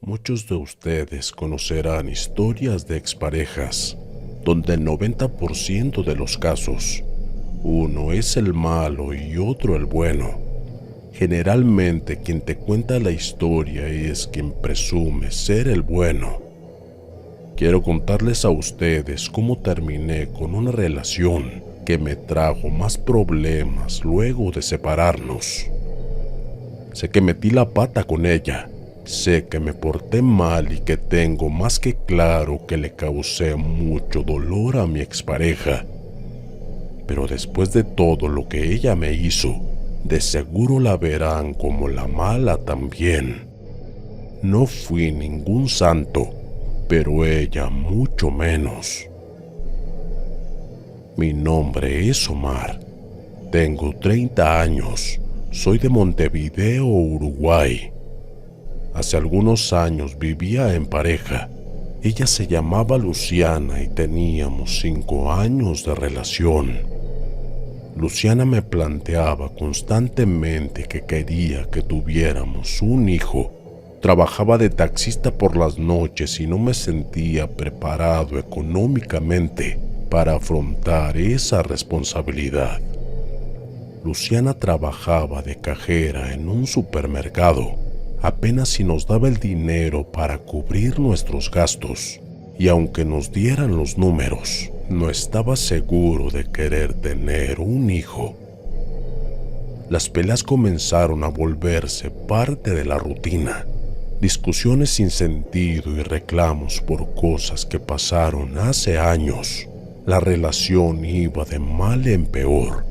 Muchos de ustedes conocerán historias de exparejas, donde el 90% de los casos, uno es el malo y otro el bueno. Generalmente quien te cuenta la historia es quien presume ser el bueno. Quiero contarles a ustedes cómo terminé con una relación que me trajo más problemas luego de separarnos. Sé que metí la pata con ella. Sé que me porté mal y que tengo más que claro que le causé mucho dolor a mi expareja. Pero después de todo lo que ella me hizo, de seguro la verán como la mala también. No fui ningún santo, pero ella mucho menos. Mi nombre es Omar. Tengo 30 años. Soy de Montevideo, Uruguay. Hace algunos años vivía en pareja. Ella se llamaba Luciana y teníamos 5 años de relación. Luciana me planteaba constantemente que quería que tuviéramos un hijo. Trabajaba de taxista por las noches y no me sentía preparado económicamente para afrontar esa responsabilidad. Luciana trabajaba de cajera en un supermercado. Apenas si nos daba el dinero para cubrir nuestros gastos, y aunque nos dieran los números, no estaba seguro de querer tener un hijo. Las peleas comenzaron a volverse parte de la rutina, discusiones sin sentido y reclamos por cosas que pasaron hace años. La relación iba de mal en peor,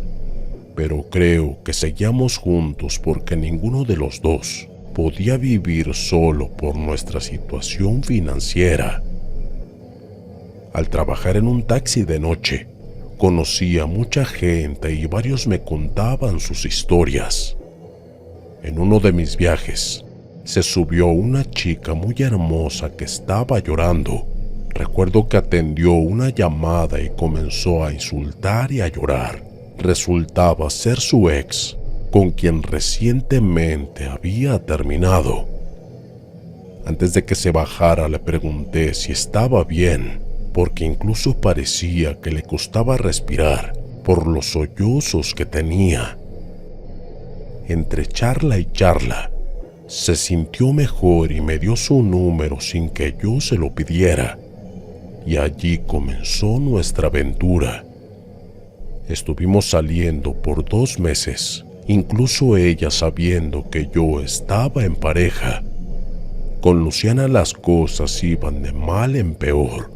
pero creo que seguíamos juntos porque ninguno de los dos podía vivir solo por nuestra situación financiera. Al trabajar en un taxi de noche, conocí a mucha gente y varios me contaban sus historias. En uno de mis viajes, se subió una chica muy hermosa que estaba llorando. Recuerdo que atendió una llamada y comenzó a insultar y a llorar. Resultaba ser su ex, con quien recientemente había terminado. Antes de que se bajara le pregunté si estaba bien, porque incluso parecía que le costaba respirar por los sollozos que tenía. Entre charla y charla, se sintió mejor y me dio su número sin que yo se lo pidiera. Y allí comenzó nuestra aventura. Estuvimos saliendo por 2 meses. Incluso ella sabiendo que yo estaba en pareja. Con Luciana las cosas iban de mal en peor,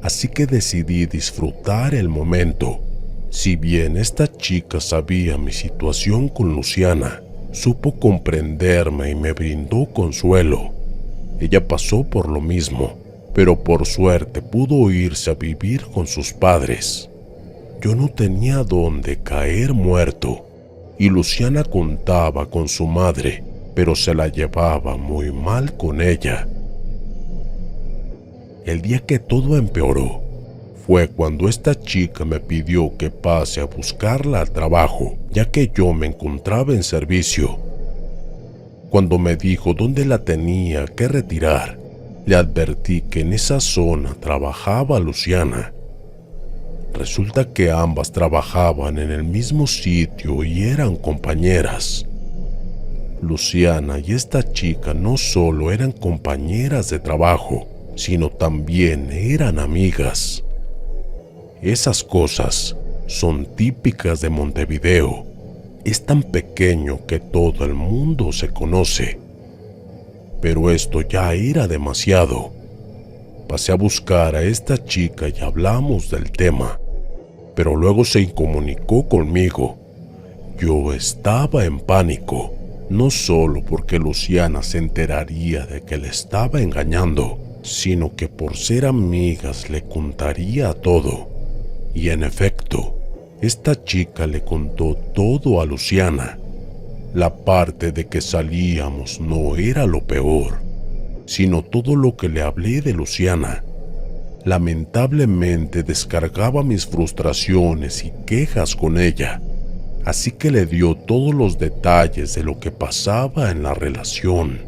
así que decidí disfrutar el momento. Si bien esta chica sabía mi situación con Luciana, supo comprenderme y me brindó consuelo. Ella pasó por lo mismo, pero por suerte pudo irse a vivir con sus padres. Yo no tenía dónde caer muerto. Y Luciana contaba con su madre, pero se la llevaba muy mal con ella. El día que todo empeoró fue cuando esta chica me pidió que pase a buscarla al trabajo, ya que yo me encontraba en servicio. Cuando me dijo dónde la tenía que retirar, le advertí que en esa zona trabajaba Luciana. Resulta que ambas trabajaban en el mismo sitio y eran compañeras. Luciana y esta chica no solo eran compañeras de trabajo, sino también eran amigas. Esas cosas son típicas de Montevideo. Es tan pequeño que todo el mundo se conoce. Pero esto ya era demasiado. Pasé a buscar a esta chica y hablamos del tema, pero luego se incomunicó conmigo. Yo estaba en pánico, no solo porque Luciana se enteraría de que le estaba engañando, sino que por ser amigas le contaría todo. Y en efecto, esta chica le contó todo a Luciana. La parte de que salíamos no era lo peor, sino todo lo que le hablé de Luciana. Lamentablemente descargaba mis frustraciones y quejas con ella, así que le dio todos los detalles de lo que pasaba en la relación.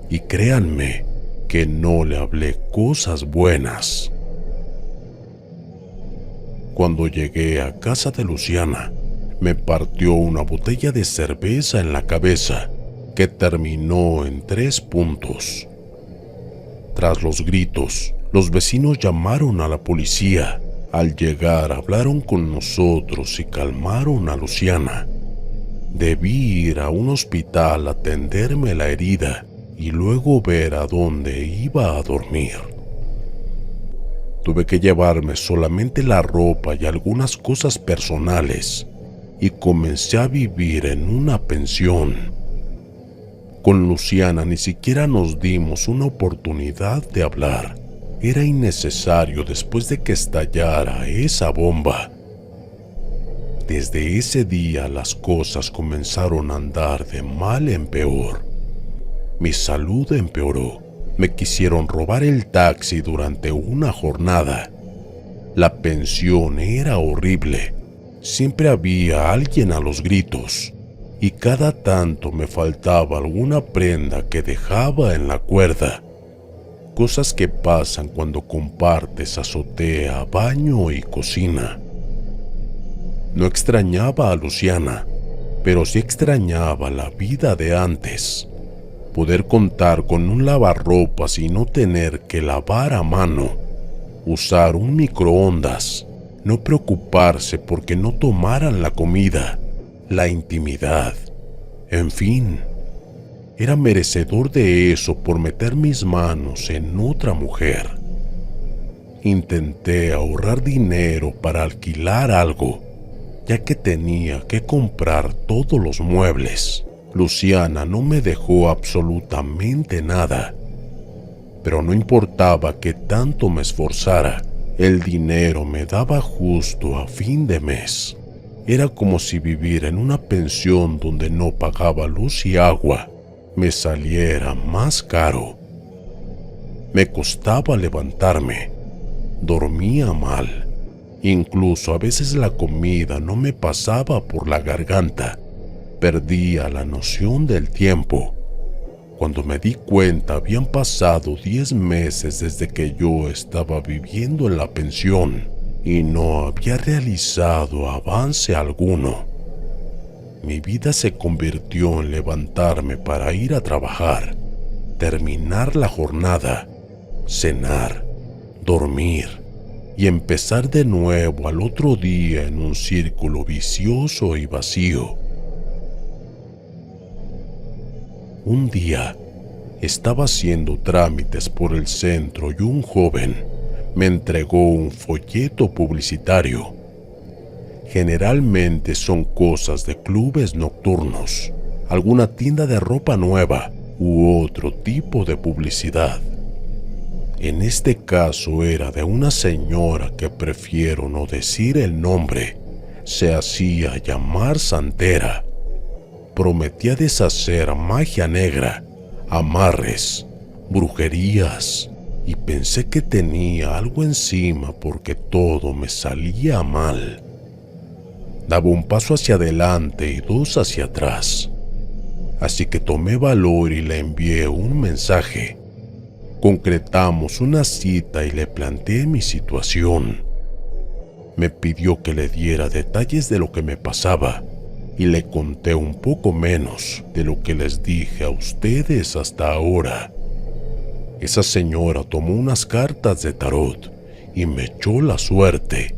Y créanme que no le hablé cosas buenas. Cuando llegué a casa de Luciana, me partió una botella de cerveza en la cabeza que terminó en 3 puntos. Tras los gritos, los vecinos llamaron a la policía. Al llegar hablaron con nosotros y calmaron a Luciana. Debí ir a un hospital a atenderme la herida y luego ver a dónde iba a dormir. Tuve que llevarme solamente la ropa y algunas cosas personales y comencé a vivir en una pensión. Con Luciana ni siquiera nos dimos una oportunidad de hablar. Era innecesario después de que estallara esa bomba. Desde ese día las cosas comenzaron a andar de mal en peor. Mi salud empeoró. Me quisieron robar el taxi durante una jornada. La pensión era horrible. Siempre había alguien a los gritos y cada tanto me faltaba alguna prenda que dejaba en la cuerda. Cosas que pasan cuando compartes azotea, baño y cocina. No extrañaba a Luciana, pero sí extrañaba la vida de antes. Poder contar con un lavarropas y no tener que lavar a mano. Usar un microondas. No preocuparse porque no tomaran la comida, la intimidad. En fin, era merecedor de eso por meter mis manos en otra mujer. Intenté ahorrar dinero para alquilar algo, ya que tenía que comprar todos los muebles. Luciana no me dejó absolutamente nada, pero no importaba que tanto me esforzara. El dinero me daba justo a fin de mes. Era como si vivir en una pensión donde no pagaba luz y agua me saliera más caro. Me costaba levantarme, dormía mal, incluso a veces la comida no me pasaba por la garganta, perdía la noción del tiempo. Cuando me di cuenta habían pasado 10 meses desde que yo estaba viviendo en la pensión y no había realizado avance alguno. Mi vida se convirtió en levantarme para ir a trabajar, terminar la jornada, cenar, dormir y empezar de nuevo al otro día en un círculo vicioso y vacío. Un día, estaba haciendo trámites por el centro y un joven me entregó un folleto publicitario. Generalmente son cosas de clubes nocturnos, alguna tienda de ropa nueva u otro tipo de publicidad. En este caso era de una señora que prefiero no decir el nombre. Se hacía llamar santera. Prometía deshacer magia negra, amarres, brujerías, y pensé que tenía algo encima porque todo me salía mal. Daba un paso hacia adelante y 2 hacia atrás. Así que tomé valor y le envié un mensaje. Concretamos una cita y le planteé mi situación. Me pidió que le diera detalles de lo que me pasaba y le conté un poco menos de lo que les dije a ustedes hasta ahora. Esa señora tomó unas cartas de tarot y me echó la suerte.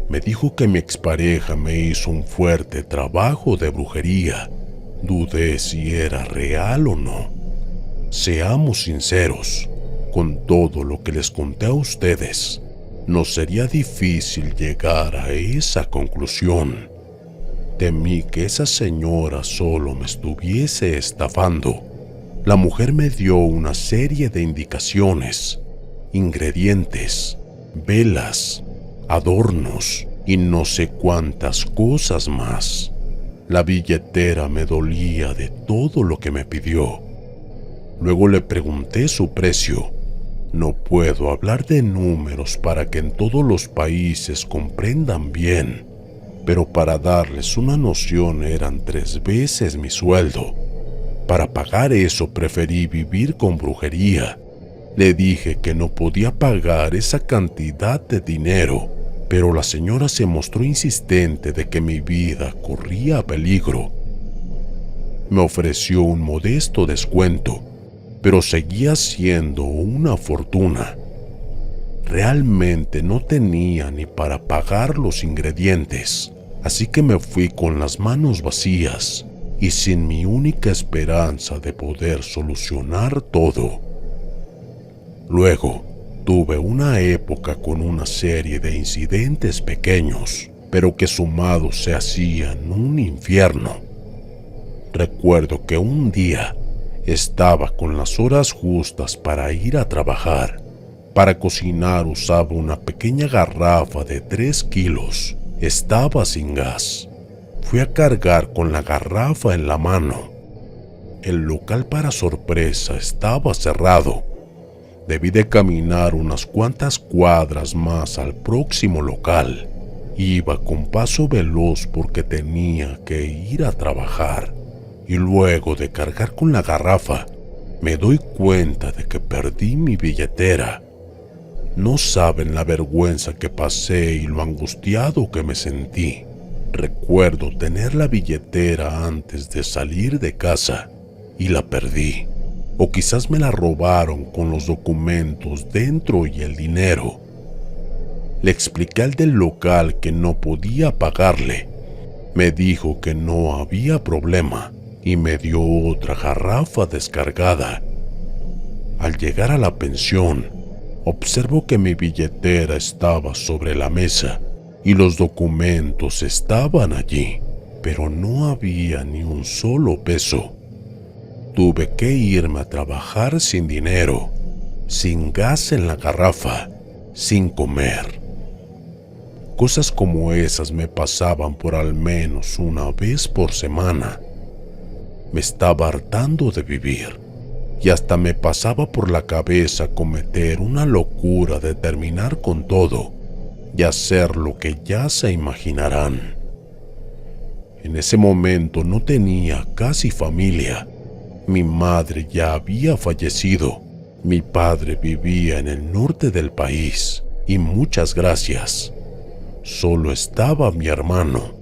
Me dijo que mi expareja me hizo un fuerte trabajo de brujería. Dudé si era real o no. Seamos sinceros, con todo lo que les conté a ustedes, no sería difícil llegar a esa conclusión. Temí que esa señora solo me estuviese estafando. La mujer me dio una serie de indicaciones, ingredientes, velas, adornos y no sé cuántas cosas más. La billetera me dolía de todo lo que me pidió. Luego le pregunté su precio No puedo hablar de números para que en todos los países comprendan bien, pero para darles una noción eran 3 veces mi sueldo. Para pagar eso preferí vivir con brujería. Le dije que no podía pagar esa cantidad de dinero, pero la señora se mostró insistente de que mi vida corría peligro. Me ofreció un modesto descuento, pero seguía siendo una fortuna. Realmente no tenía ni para pagar los ingredientes, así que me fui con las manos vacías y sin mi única esperanza de poder solucionar todo. Luego, tuve una época con una serie de incidentes pequeños, pero que sumados se hacían un infierno. Recuerdo que un día estaba con las horas justas para ir a trabajar. Para cocinar usaba una pequeña garrafa de 3 kilos. Estaba sin gas. Fui a cargar con la garrafa en la mano. El local, para sorpresa, estaba cerrado. Debí de caminar unas cuantas cuadras más al próximo local. Iba con paso veloz porque tenía que ir a trabajar. Y luego de cargar con la garrafa, me doy cuenta de que perdí mi billetera. No saben la vergüenza que pasé y lo angustiado que me sentí. Recuerdo tener la billetera antes de salir de casa y la perdí. O quizás me la robaron con los documentos dentro y el dinero. Le expliqué al del local que no podía pagarle. Me dijo que no había problema y me dio otra garrafa descargada. Al llegar a la pensión, observo que mi billetera estaba sobre la mesa y los documentos estaban allí, pero no había ni un solo peso. Tuve que irme a trabajar sin dinero, sin gas en la garrafa, sin comer. Cosas como esas me pasaban por al menos una vez por semana. Me estaba hartando de vivir y hasta me pasaba por la cabeza cometer una locura de terminar con todo y hacer lo que ya se imaginarán. En ese momento no tenía casi familia. Mi madre ya había fallecido. Mi padre vivía en el norte del país y muchas gracias. Solo estaba mi hermano,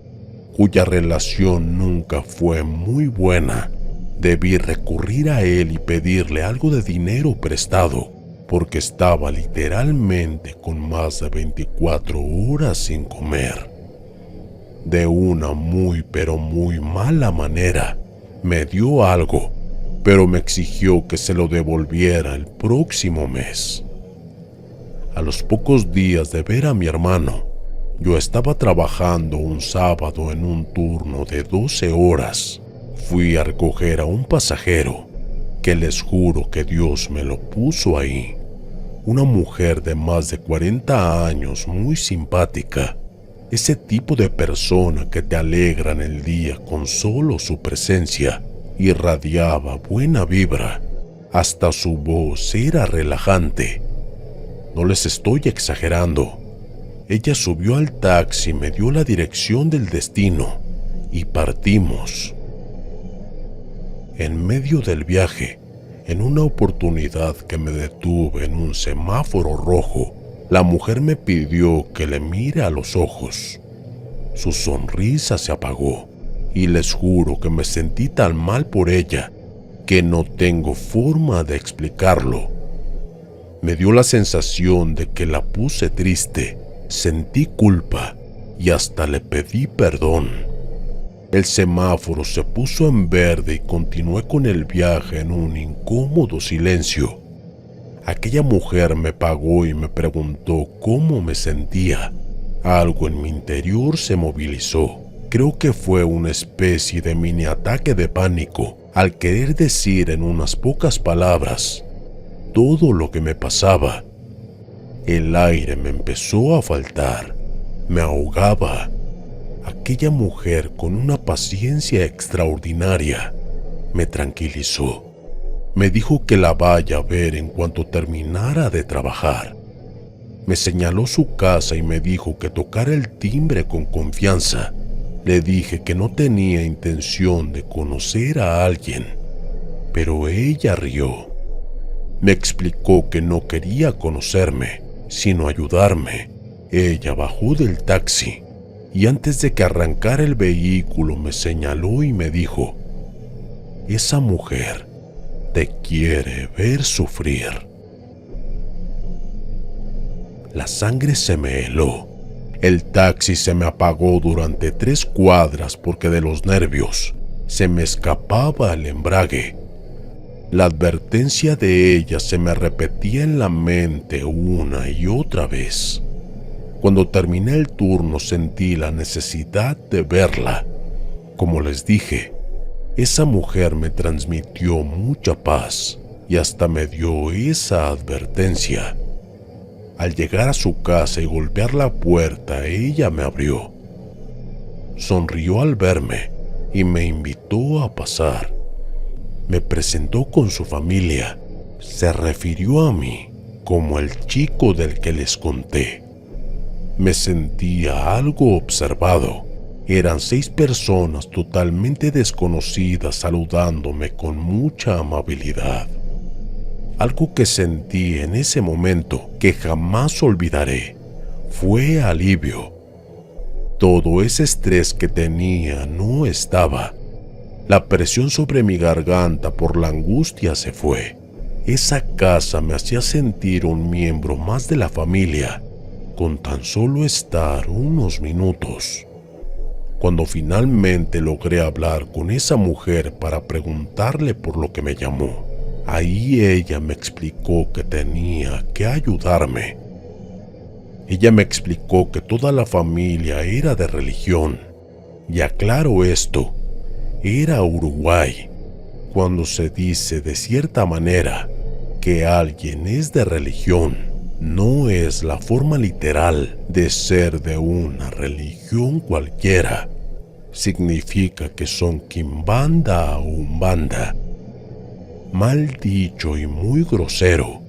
cuya relación nunca fue muy buena. Debí recurrir a él y pedirle algo de dinero prestado, porque estaba literalmente con más de 24 horas sin comer. De una muy pero muy mala manera, me dio algo, pero me exigió que se lo devolviera el próximo mes. A los pocos días de ver a mi hermano, yo estaba trabajando un sábado en un turno de 12 horas. Fui a recoger a un pasajero, que les juro que Dios me lo puso ahí. Una mujer de más de 40 años, muy simpática. Ese tipo de persona que te alegran el día con solo su presencia. Irradiaba buena vibra. Hasta su voz era relajante. No les estoy exagerando. Ella subió al taxi y me dio la dirección del destino y partimos. En medio del viaje, en una oportunidad que me detuve en un semáforo rojo, la mujer me pidió que le mire a los ojos. Su sonrisa se apagó y les juro que me sentí tan mal por ella que no tengo forma de explicarlo. Me dio la sensación de que la puse triste, sentí culpa y hasta le pedí perdón. El semáforo se puso en verde y continué con el viaje en un incómodo silencio. Aquella mujer me pagó y me preguntó cómo me sentía. Algo en mi interior se movilizó. Creo que fue una especie de mini ataque de pánico al querer decir en unas pocas palabras todo lo que me pasaba. El aire me empezó a faltar, me ahogaba. Aquella mujer, con una paciencia extraordinaria, me tranquilizó. Me dijo que la vaya a ver en cuanto terminara de trabajar. Me señaló su casa y me dijo que tocara el timbre con confianza. Le dije que no tenía intención de conocer a alguien, pero ella rió. Me explicó que no quería conocerme, sino ayudarme. Ella bajó del taxi y antes de que arrancara el vehículo me señaló y me dijo: esa mujer te quiere ver sufrir. La sangre se me heló. El taxi se me apagó durante 3 cuadras porque de los nervios se me escapaba el embrague. La advertencia de ella se me repetía en la mente una y otra vez. Cuando terminé el turno sentí la necesidad de verla. Como les dije, esa mujer me transmitió mucha paz y hasta me dio esa advertencia. Al llegar a su casa y golpear la puerta, ella me abrió. Sonrió al verme y me invitó a pasar. Me presentó con su familia. Se refirió a mí como el chico del que les conté. Me sentía algo observado. Eran 6 personas totalmente desconocidas saludándome con mucha amabilidad. Algo que sentí en ese momento que jamás olvidaré fue alivio. Todo ese estrés que tenía no estaba. La presión sobre mi garganta por la angustia se fue. Esa casa me hacía sentir un miembro más de la familia con tan solo estar unos minutos. Cuando finalmente logré hablar con esa mujer para preguntarle por lo que me llamó, ahí ella me explicó que tenía que ayudarme. Ella me explicó que toda la familia era de religión. Y aclaro esto, era Uruguay. Cuando se dice de cierta manera que alguien es de religión, no es la forma literal de ser de una religión cualquiera. Significa que son quimbanda o umbanda. Mal dicho y muy grosero,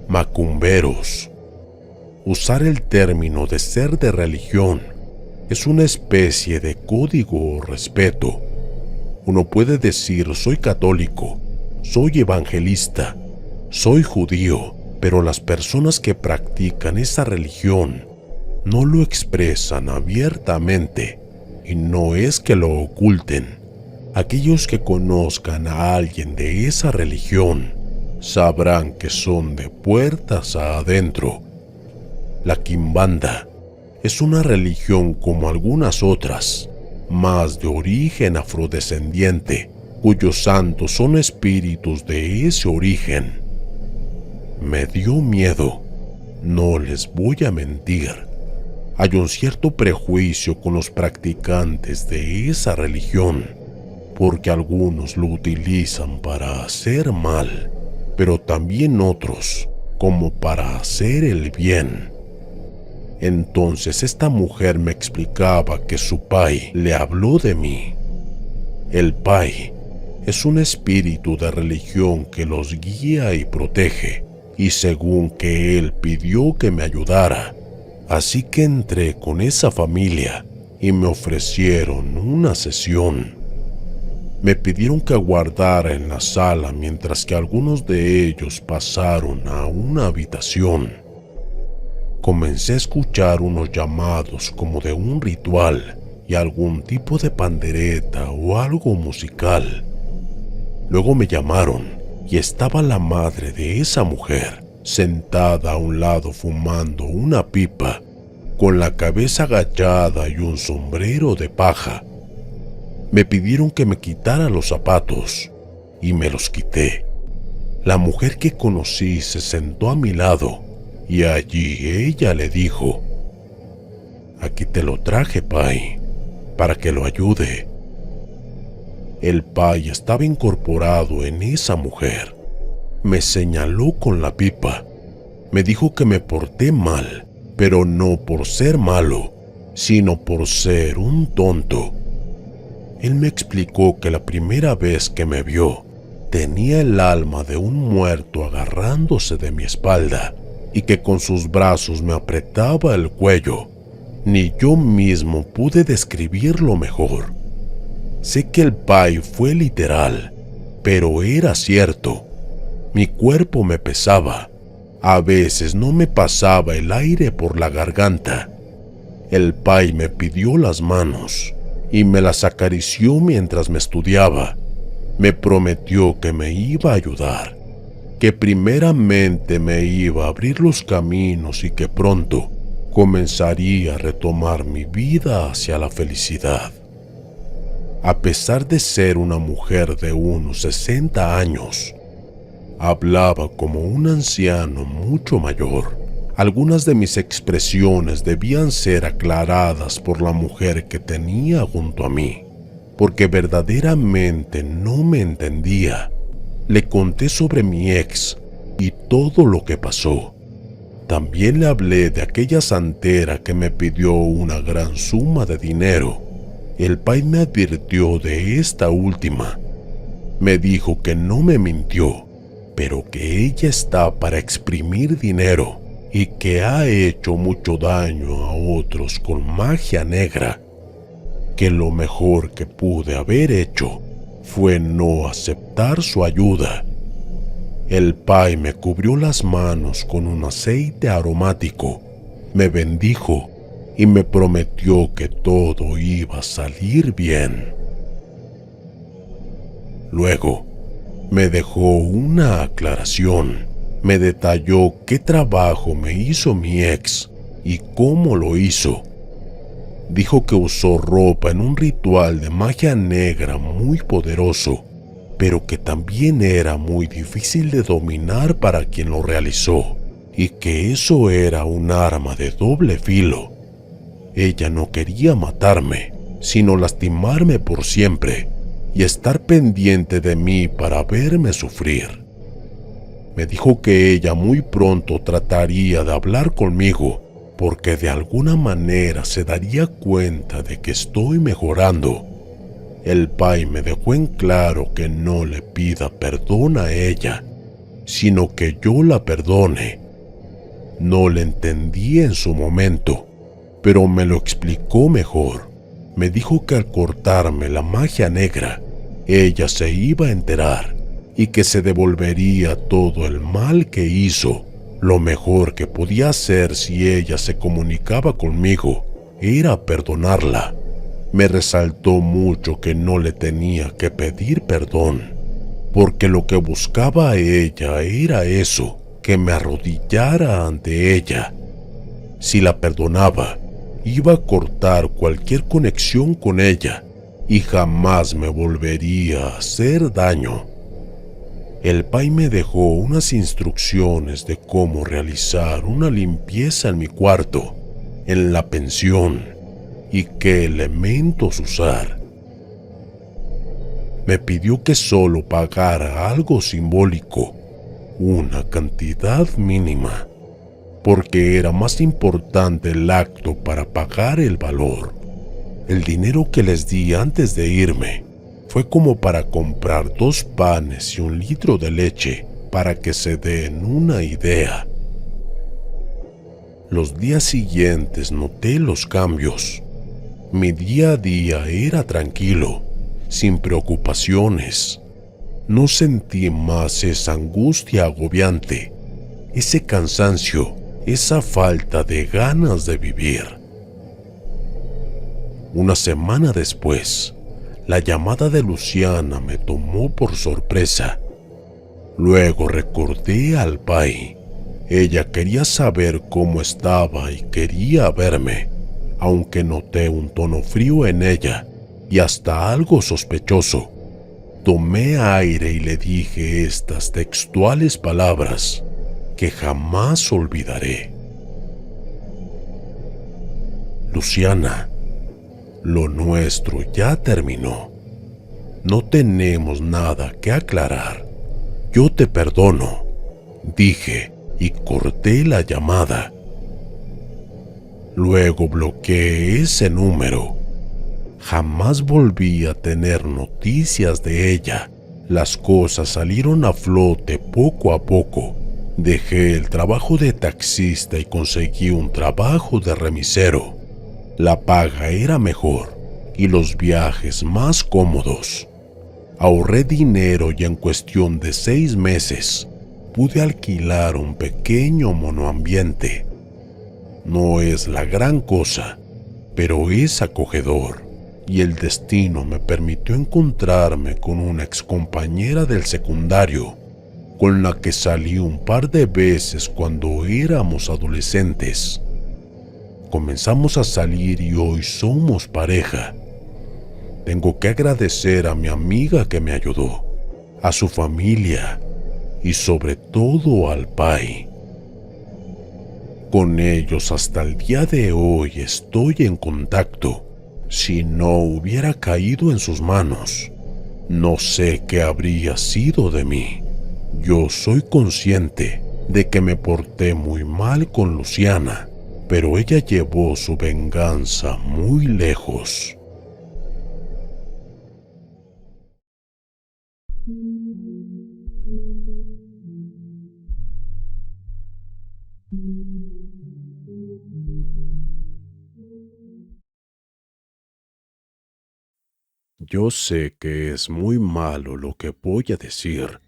macumberos. Usar el término de ser de religión es una especie de código o respeto. Uno puede decir soy católico, soy evangelista, soy judío, pero las personas que practican esa religión no lo expresan abiertamente y no es que lo oculten. Aquellos que conozcan a alguien de esa religión sabrán que son de puertas adentro. La quimbanda es una religión como algunas otras, más de origen afrodescendiente, cuyos santos son espíritus de ese origen. Me dio miedo, no les voy a mentir. Hay un cierto prejuicio con los practicantes de esa religión, porque algunos lo utilizan para hacer mal, pero también otros como para hacer el bien. Entonces esta mujer me explicaba que su pai le habló de mí. El pai es un espíritu de religión que los guía y protege, y según que él pidió que me ayudara, así que entré con esa familia y me ofrecieron una sesión. Me pidieron que aguardara en la sala mientras que algunos de ellos pasaron a una habitación. Comencé a escuchar unos llamados como de un ritual y algún tipo de pandereta o algo musical. Luego me llamaron y estaba la madre de esa mujer sentada a un lado fumando una pipa, con la cabeza agachada y un sombrero de paja. Me pidieron que me quitara los zapatos y me los quité. La mujer que conocí se sentó a mi lado y allí ella le dijo: aquí te lo traje, pai, para que lo ayude. El pai estaba incorporado en esa mujer. Me señaló con la pipa. Me dijo que me porté mal, pero no por ser malo, sino por ser un tonto. Él me explicó que la primera vez que me vio, Tenía el alma de un muerto agarrándose de mi espalda y que con sus brazos me apretaba el cuello. Ni yo mismo pude describirlo mejor. Sé que el pai fue literal, pero era cierto. Mi cuerpo me pesaba. A veces no me pasaba el aire por la garganta. El pai me pidió las manos y me las acarició mientras me estudiaba. Me prometió que me iba a ayudar, que primeramente me iba a abrir los caminos y que pronto comenzaría a retomar mi vida hacia la felicidad. A pesar de ser una mujer de unos 60 años, hablaba como un anciano mucho mayor. Algunas de mis expresiones debían ser aclaradas por la mujer que tenía junto a mí, porque verdaderamente no me entendía. Le conté sobre mi ex y todo lo que pasó. También le hablé de aquella santera que me pidió una gran suma de dinero. El pai me advirtió de esta última. Me dijo que no me mintió, pero que ella está para exprimir dinero y que ha hecho mucho daño a otros con magia negra. Que lo mejor que pude haber hecho fue no aceptar su ayuda. El pai me cubrió las manos con un aceite aromático, me bendijo y me prometió que todo iba a salir bien. Luego, me dejó una aclaración. Me detalló qué trabajo me hizo mi ex y cómo lo hizo. Dijo que usó ropa en un ritual de magia negra muy poderoso, pero que también era muy difícil de dominar para quien lo realizó, y que eso era un arma de doble filo. Ella no quería matarme, sino lastimarme por siempre y estar pendiente de mí para verme sufrir. Me dijo que ella muy pronto trataría de hablar conmigo, porque de alguna manera se daría cuenta de que estoy mejorando. El pai me dejó en claro que no le pida perdón a ella, sino que yo la perdone. No le entendí en su momento, pero me lo explicó mejor. Me dijo que al cortarme la magia negra, ella se iba a enterar y que se devolvería todo el mal que hizo. Lo mejor que podía hacer si ella se comunicaba conmigo era perdonarla. Me resaltó mucho que no le tenía que pedir perdón, porque lo que buscaba ella era eso, que me arrodillara ante ella. Si la perdonaba, iba a cortar cualquier conexión con ella y jamás me volvería a hacer daño. El pai me dejó unas instrucciones de cómo realizar una limpieza en mi cuarto, en la pensión, y qué elementos usar. Me pidió que solo pagara algo simbólico, una cantidad mínima, porque era más importante el acto para pagar el valor. El dinero que les di antes de irme fue como para comprar 2 panes y 1 litro de leche, para que se den una idea. Los días siguientes noté los cambios. Mi día a día era tranquilo, sin preocupaciones. No sentí más esa angustia agobiante, ese cansancio, esa falta de ganas de vivir. Una semana después, la llamada de Luciana me tomó por sorpresa. Luego recordé al pai. Ella quería saber cómo estaba y quería verme, aunque noté un tono frío en ella y hasta algo sospechoso. Tomé aire y le dije estas textuales palabras que jamás olvidaré. Luciana, lo nuestro ya terminó. No tenemos nada que aclarar. Yo te perdono, dije y corté la llamada. Luego bloqueé ese número. Jamás volví a tener noticias de ella. Las cosas salieron a flote poco a poco. Dejé el trabajo de taxista y conseguí un trabajo de remisero. La paga era mejor y los viajes más cómodos. Ahorré dinero y en cuestión de 6 meses pude alquilar un pequeño monoambiente. No es la gran cosa, pero es acogedor, y el destino me permitió encontrarme con una excompañera del secundario, con la que salí un par de veces cuando éramos adolescentes. Comenzamos a salir y hoy somos pareja. Tengo que agradecer a mi amiga que me ayudó, a su familia y sobre todo al Pai. Con ellos hasta el día de hoy estoy en contacto. Si no hubiera caído en sus manos, no sé qué habría sido de mí. Yo soy consciente de que me porté muy mal con Luciana, pero ella llevó su venganza muy lejos. Yo sé que es muy malo lo que voy a decir,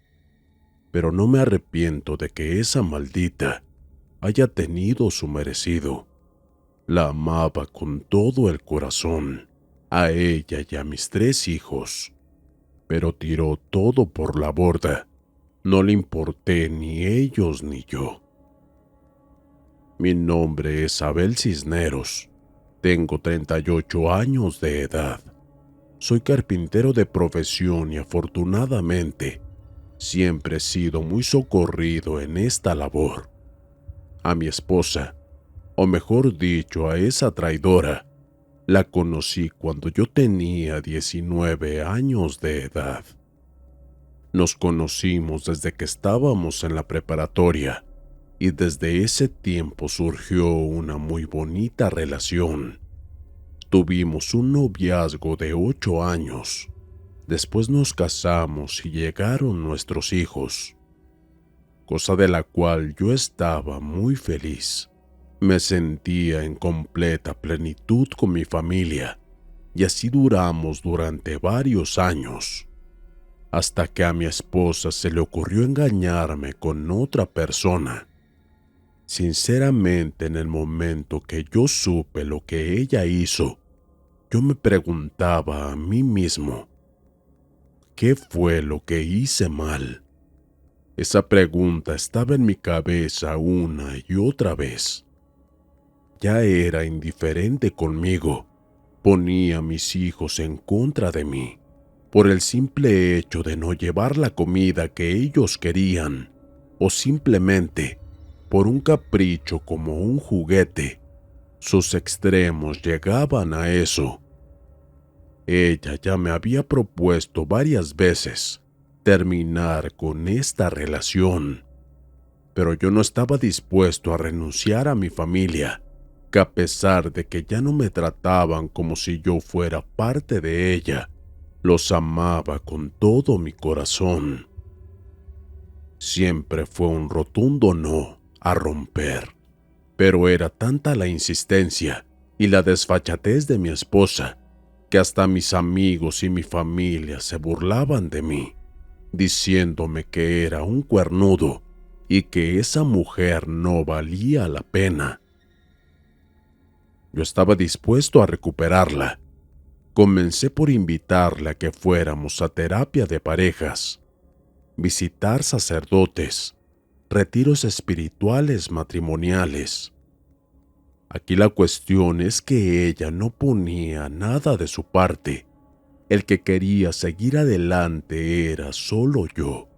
pero no me arrepiento de que esa maldita haya tenido su merecido. La amaba con todo el corazón, a ella y a mis 3 hijos, pero tiró todo por la borda. No le importé ni ellos ni yo. Mi nombre es Abel Cisneros. Tengo 38 años de edad. Soy carpintero de profesión y afortunadamente siempre he sido muy socorrido en esta labor. A mi esposa, o mejor dicho a esa traidora, la conocí cuando yo tenía 19 años de edad. Nos conocimos desde que estábamos en la preparatoria y desde ese tiempo surgió una muy bonita relación. Tuvimos un noviazgo de 8 años. Después nos casamos y llegaron nuestros hijos, cosa de la cual yo estaba muy feliz. Me sentía en completa plenitud con mi familia y así duramos durante varios años, hasta que a mi esposa se le ocurrió engañarme con otra persona. Sinceramente, en el momento que yo supe lo que ella hizo, yo me preguntaba a mí mismo, ¿qué fue lo que hice mal? Esa pregunta estaba en mi cabeza una y otra vez. Ya era indiferente conmigo, ponía a mis hijos en contra de mí, por el simple hecho de no llevar la comida que ellos querían, o simplemente por un capricho como un juguete. Sus extremos llegaban a eso. Ella ya me había propuesto varias veces terminar con esta relación, pero yo no estaba dispuesto a renunciar a mi familia, que a pesar de que ya no me trataban como si yo fuera parte de ella, los amaba con todo mi corazón. Siempre fue un rotundo no a romper, pero era tanta la insistencia y la desfachatez de mi esposa que hasta mis amigos y mi familia se burlaban de mí, diciéndome que era un cuernudo y que esa mujer no valía la pena. Yo estaba dispuesto a recuperarla. Comencé por invitarla a que fuéramos a terapia de parejas, visitar sacerdotes, retiros espirituales matrimoniales. Aquí la cuestión es que ella no ponía nada de su parte. El que quería seguir adelante era solo yo.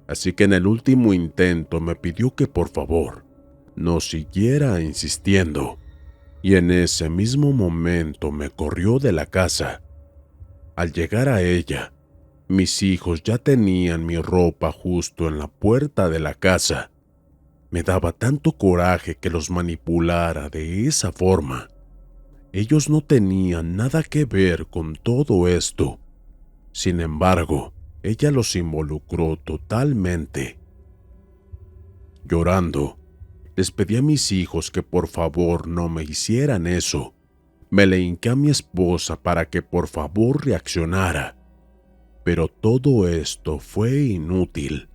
Así que en el último intento me pidió que por favor no siguiera insistiendo, y en ese mismo momento me corrió de la casa. Al llegar a ella, mis hijos ya tenían mi ropa justo en la puerta de la casa. Me daba tanto coraje que los manipulara de esa forma. Ellos no tenían nada que ver con todo esto. Sin embargo, ella los involucró totalmente. Llorando, les pedí a mis hijos que por favor no me hicieran eso. Me le hinqué a mi esposa para que por favor reaccionara, pero todo esto fue inútil.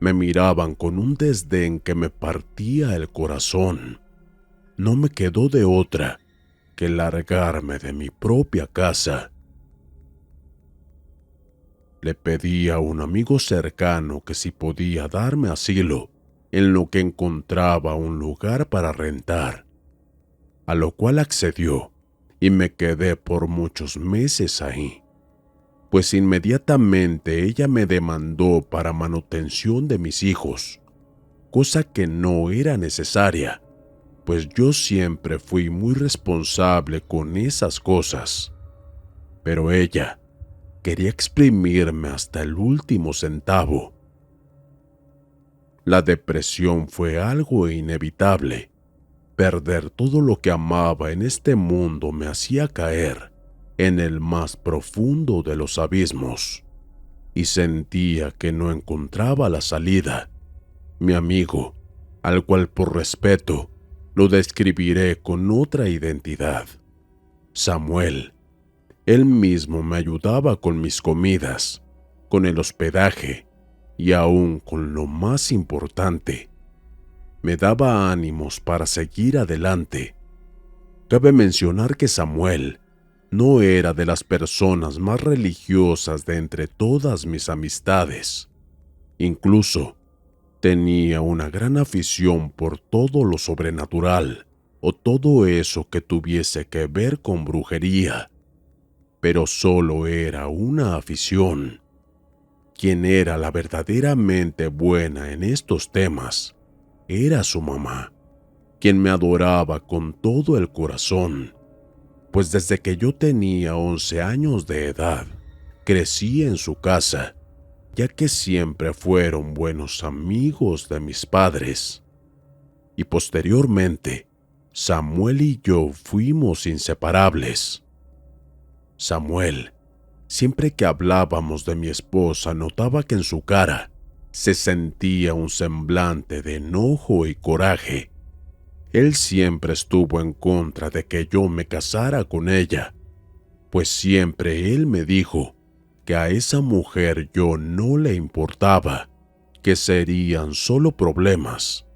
Me miraban con un desdén que me partía el corazón. No me quedó de otra que largarme de mi propia casa. Le pedí a un amigo cercano que si podía darme asilo en lo que encontraba un lugar para rentar, a lo cual accedió y me quedé por muchos meses ahí, pues inmediatamente ella me demandó para manutención de mis hijos, cosa que no era necesaria, pues yo siempre fui muy responsable con esas cosas. Pero ella quería exprimirme hasta el último centavo. La depresión fue algo inevitable. Perder todo lo que amaba en este mundo me hacía caer en el más profundo de los abismos, y sentía que no encontraba la salida. Mi amigo, al cual por respeto lo describiré con otra identidad, Samuel, él mismo me ayudaba con mis comidas, con el hospedaje y aún con lo más importante, me daba ánimos para seguir adelante. Cabe mencionar que Samuel no era de las personas más religiosas de entre todas mis amistades. Incluso tenía una gran afición por todo lo sobrenatural o todo eso que tuviese que ver con brujería. Pero solo era una afición. Quien era la verdaderamente buena en estos temas era su mamá, quien me adoraba con todo el corazón, pues desde que yo tenía 11 años de edad, crecí en su casa, ya que siempre fueron buenos amigos de mis padres. Y posteriormente, Samuel y yo fuimos inseparables. Samuel, siempre que hablábamos de mi esposa, notaba que en su cara se sentía un semblante de enojo y coraje. Él siempre estuvo en contra de que yo me casara con ella, pues siempre él me dijo que a esa mujer yo no le importaba, que serían solo problemas.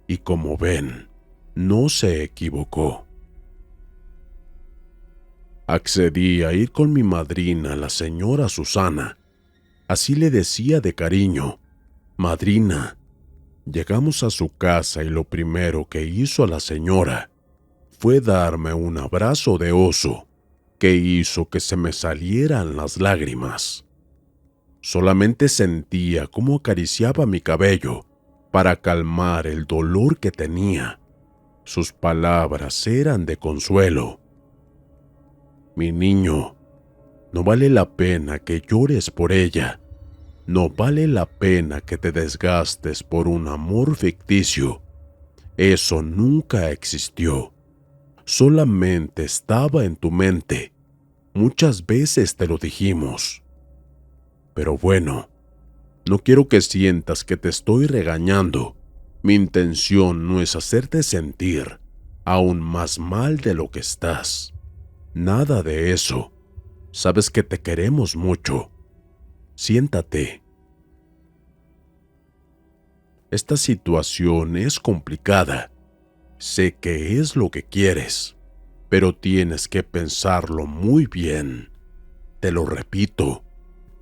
Y como ven, no se equivocó. Accedí a ir con mi madrina, la señora Susana. Así le decía de cariño, madrina. Llegamos a su casa y lo primero que hizo la señora fue darme un abrazo de oso que hizo que se me salieran las lágrimas. Solamente sentía cómo acariciaba mi cabello para calmar el dolor que tenía. Sus palabras eran de consuelo. Mi niño, no vale la pena que llores por ella. No vale la pena que te desgastes por un amor ficticio. Eso nunca existió. Solamente estaba en tu mente. Muchas veces te lo dijimos. Pero bueno, no quiero que sientas que te estoy regañando. Mi intención no es hacerte sentir aún más mal de lo que estás. Nada de eso. Sabes que te queremos mucho. Siéntate. Esta situación es complicada. Sé que es lo que quieres, pero tienes que pensarlo muy bien. Te lo repito,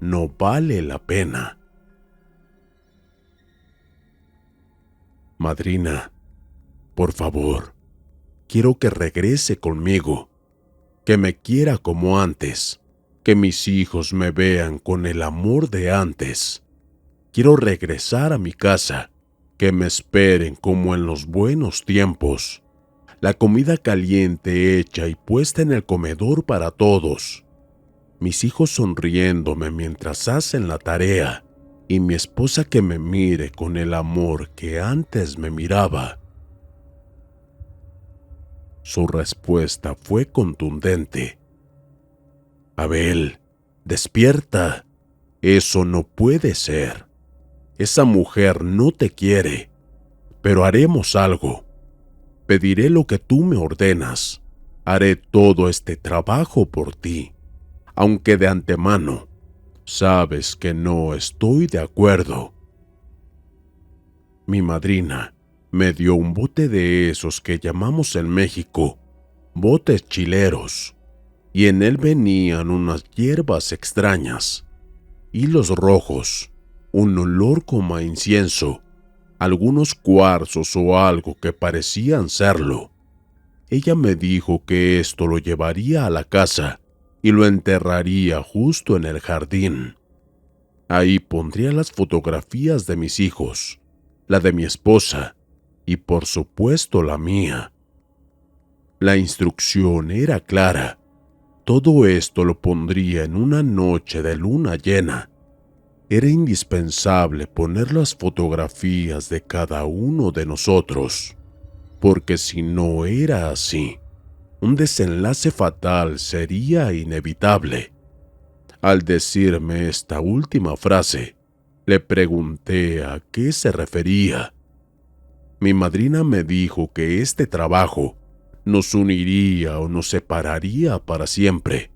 no vale la pena. Madrina, por favor, quiero que regrese conmigo, que me quiera como antes, que mis hijos me vean con el amor de antes. Quiero regresar a mi casa, que me esperen como en los buenos tiempos. La comida caliente hecha y puesta en el comedor para todos. Mis hijos sonriéndome mientras hacen la tarea y mi esposa que me mire con el amor que antes me miraba. Su respuesta fue contundente. Abel, despierta. Eso no puede ser. Esa mujer no te quiere. Pero haremos algo. Pediré lo que tú me ordenas. Haré todo este trabajo por ti, aunque de antemano sabes que no estoy de acuerdo. Mi madrina me dio un bote de esos que llamamos en México botes chileros, y en él venían unas hierbas extrañas, hilos rojos, un olor como a incienso, algunos cuarzos o algo que parecían serlo. Ella me dijo que esto lo llevaría a la casa y lo enterraría justo en el jardín. Ahí pondría las fotografías de mis hijos, la de mi esposa y por supuesto la mía. La instrucción era clara. Todo esto lo pondría en una noche de luna llena. Era indispensable poner las fotografías de cada uno de nosotros, porque si no era así, un desenlace fatal sería inevitable. Al decirme esta última frase, le pregunté a qué se refería. Mi madrina me dijo que este trabajo nos uniría o nos separaría para siempre,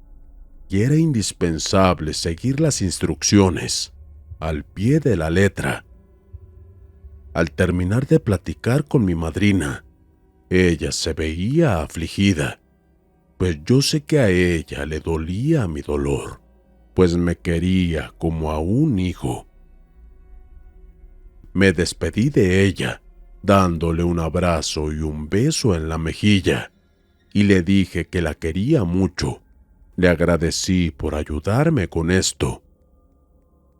y era indispensable seguir las instrucciones al pie de la letra. Al terminar de platicar con mi madrina, ella se veía afligida, pues yo sé que a ella le dolía mi dolor, pues me quería como a un hijo. Me despedí de ella, dándole un abrazo y un beso en la mejilla, y le dije que la quería mucho. Le agradecí por ayudarme con esto.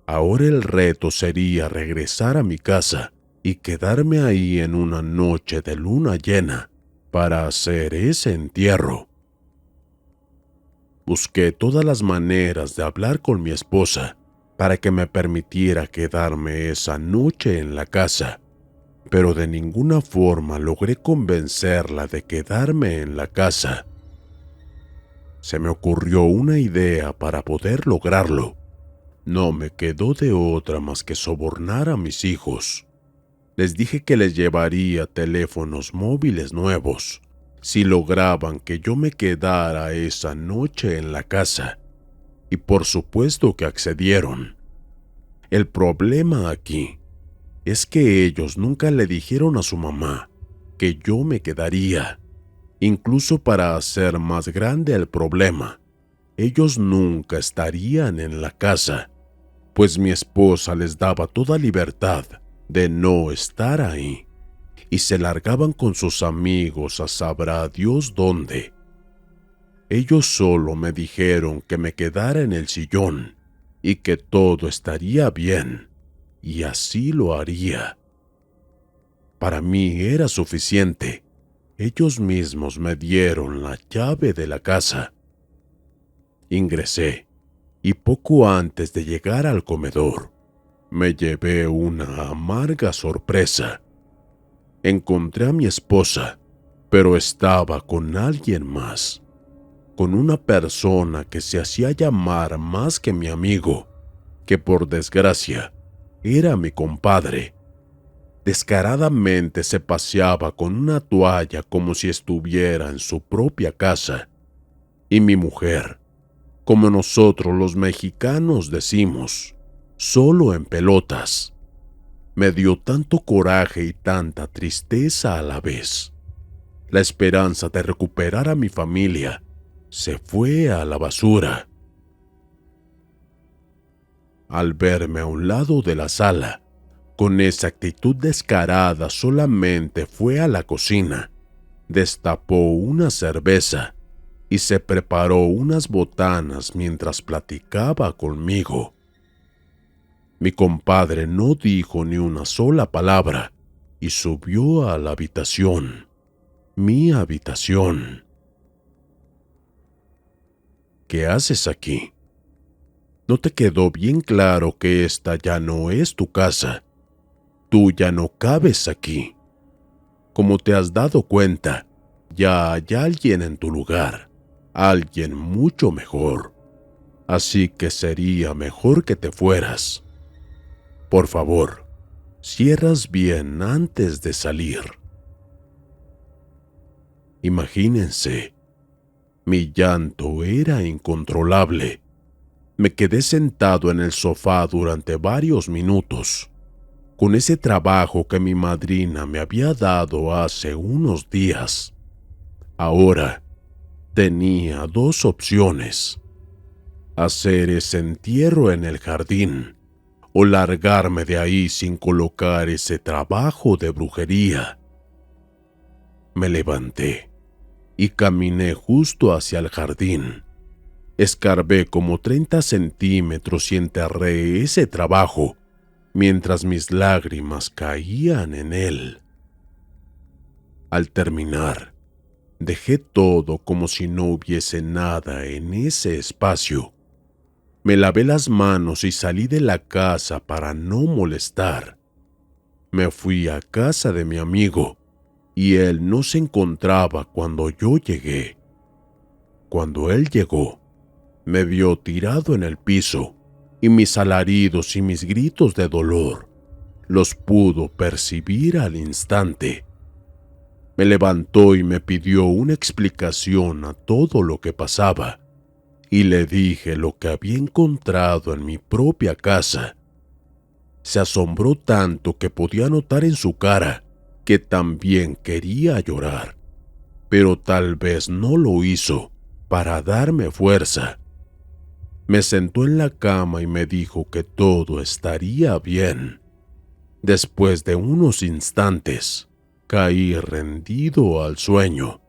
Ahora el reto sería regresar a mi casa y quedarme ahí en una noche de luna llena para hacer ese entierro. Busqué todas las maneras de hablar con mi esposa para que me permitiera quedarme esa noche en la casa, pero de ninguna forma logré convencerla de quedarme en la casa. Se me ocurrió una idea para poder lograrlo. No me quedó de otra más que sobornar a mis hijos. Les dije que les llevaría teléfonos móviles nuevos si lograban que yo me quedara esa noche en la casa, y por supuesto que accedieron. El problema aquí es que ellos nunca le dijeron a su mamá que yo me quedaría. Incluso para hacer más grande el problema, ellos nunca estarían en la casa, pues mi esposa les daba toda libertad de no estar ahí, y se largaban con sus amigos a sabrá Dios dónde. Ellos solo me dijeron que me quedara en el sillón y que todo estaría bien, y así lo haría. Para mí era suficiente. Ellos mismos me dieron la llave de la casa. Ingresé, y poco antes de llegar al comedor, me llevé una amarga sorpresa. Encontré a mi esposa, pero estaba con alguien más, con una persona que se hacía llamar más que mi amigo, que por desgracia era mi compadre. Descaradamente se paseaba con una toalla como si estuviera en su propia casa. Y mi mujer, como nosotros los mexicanos decimos, solo en pelotas. Me dio tanto coraje y tanta tristeza a la vez. La esperanza de recuperar a mi familia se fue a la basura. Al verme a un lado de la sala, con esa actitud descarada, solamente fue a la cocina, destapó una cerveza y se preparó unas botanas mientras platicaba conmigo. Mi compadre no dijo ni una sola palabra y subió a la habitación, mi habitación. ¿Qué haces aquí? ¿No te quedó bien claro que esta ya no es tu casa? Tú ya no cabes aquí. Como te has dado cuenta, ya hay alguien en tu lugar, alguien mucho mejor. así que sería mejor que te fueras. Por favor, cierras bien antes de salir. Imagínense, mi llanto era incontrolable. Me quedé sentado en el sofá durante varios minutos, con ese trabajo que mi madrina me había dado hace unos días. Ahora tenía dos opciones: hacer ese entierro en el jardín o largarme de ahí sin colocar ese trabajo de brujería. Me levanté y caminé justo hacia el jardín. Escarbé como 30 centímetros y enterré ese trabajo mientras mis lágrimas caían en él. Al terminar, dejé todo como si no hubiese nada en ese espacio. Me lavé las manos y salí de la casa para no molestar. Me fui a casa de mi amigo y él no se encontraba cuando yo llegué. Cuando él llegó, me vio tirado en el piso y mis alaridos y mis gritos de dolor los pudo percibir al instante. Me levantó y me pidió una explicación a todo lo que pasaba, y le dije lo que había encontrado en mi propia casa. Se asombró tanto que podía notar en su cara que también quería llorar, pero tal vez no lo hizo para darme fuerza. Me sentó en la cama y me dijo que todo estaría bien. Después de unos instantes, caí rendido al sueño.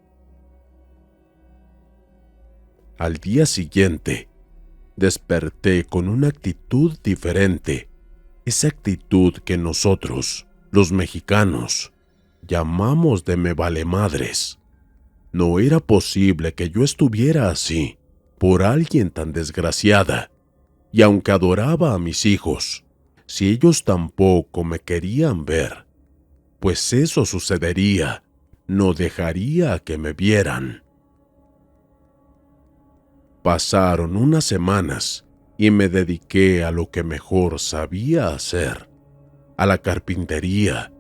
Al día siguiente, desperté con una actitud diferente, esa actitud que nosotros, los mexicanos, llamamos de me vale madres. No era posible que yo estuviera así por alguien tan desgraciada, y aunque adoraba a mis hijos, si ellos tampoco me querían ver, pues eso sucedería, no dejaría que me vieran. Pasaron unas semanas y me dediqué a lo que mejor sabía hacer, a la carpintería.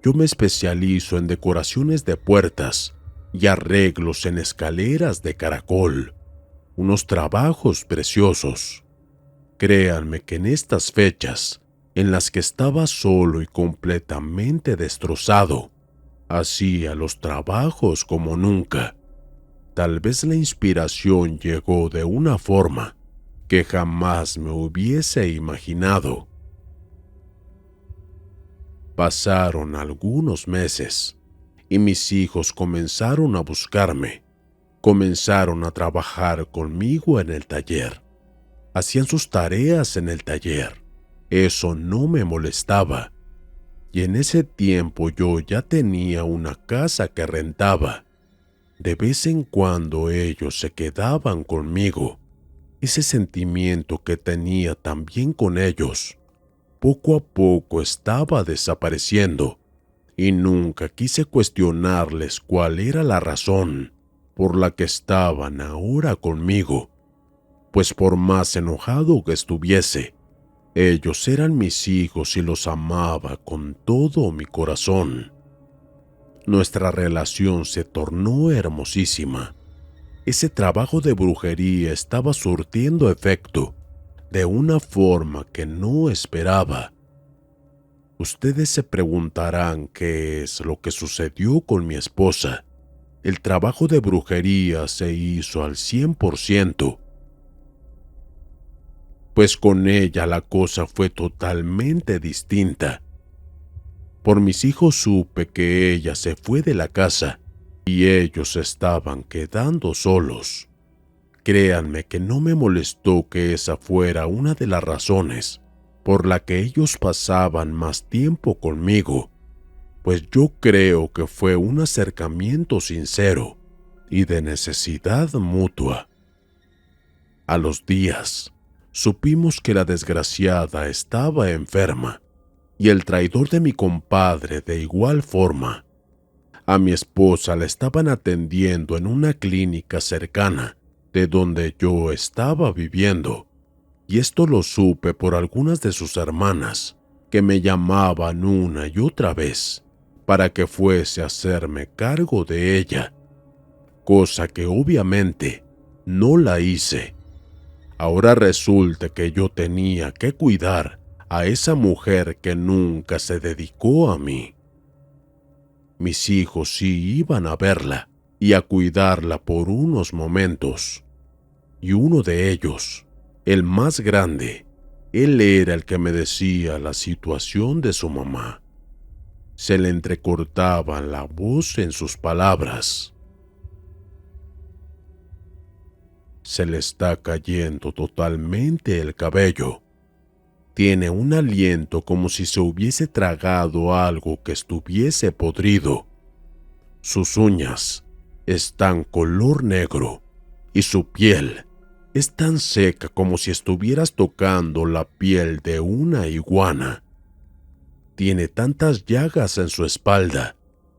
Yo me especializo en decoraciones de puertas y arreglos en escaleras de caracol, unos trabajos preciosos. Créanme que en estas fechas, en las que estaba solo y completamente destrozado, hacía los trabajos como nunca. Tal vez la inspiración llegó de una forma que jamás me hubiese imaginado. Pasaron algunos meses y mis hijos comenzaron a buscarme. Comenzaron a trabajar conmigo en el taller. Hacían sus tareas en el taller. Eso no me molestaba. Y en ese tiempo yo ya tenía una casa que rentaba. De vez en cuando ellos se quedaban conmigo. Ese sentimiento que tenía también con ellos, poco a poco estaba desapareciendo, y nunca quise cuestionarles cuál era la razón por la que estaban ahora conmigo, pues por más enojado que estuviese, ellos eran mis hijos y los amaba con todo mi corazón. Nuestra relación se tornó hermosísima. Ese trabajo de brujería estaba surtiendo efecto de una forma que no esperaba. Ustedes se preguntarán qué es lo que sucedió con mi esposa. El trabajo de brujería se hizo al 100%. Pues con ella la cosa fue totalmente distinta. Por mis hijos supe que ella se fue de la casa y ellos estaban quedando solos. Créanme que no me molestó que esa fuera una de las razones por la que ellos pasaban más tiempo conmigo, pues yo creo que fue un acercamiento sincero y de necesidad mutua. A los días, supimos que la desgraciada estaba enferma y el traidor de mi compadre de igual forma. A mi esposa la estaban atendiendo en una clínica cercana de donde yo estaba viviendo, y esto lo supe por algunas de sus hermanas, que me llamaban una y otra vez para que fuese a hacerme cargo de ella, cosa que obviamente no la hice. Ahora resulta que yo tenía que cuidar a esa mujer que nunca se dedicó a mí. Mis hijos sí iban a verla y a cuidarla por unos momentos, y uno de ellos, el más grande, él era el que me decía la situación de su mamá. Se le entrecortaba la voz en sus palabras. Se le está cayendo totalmente el cabello. Tiene un aliento como si se hubiese tragado algo que estuviese podrido. Sus uñas están color negro y su piel es tan seca como si estuvieras tocando la piel de una iguana. Tiene tantas llagas en su espalda.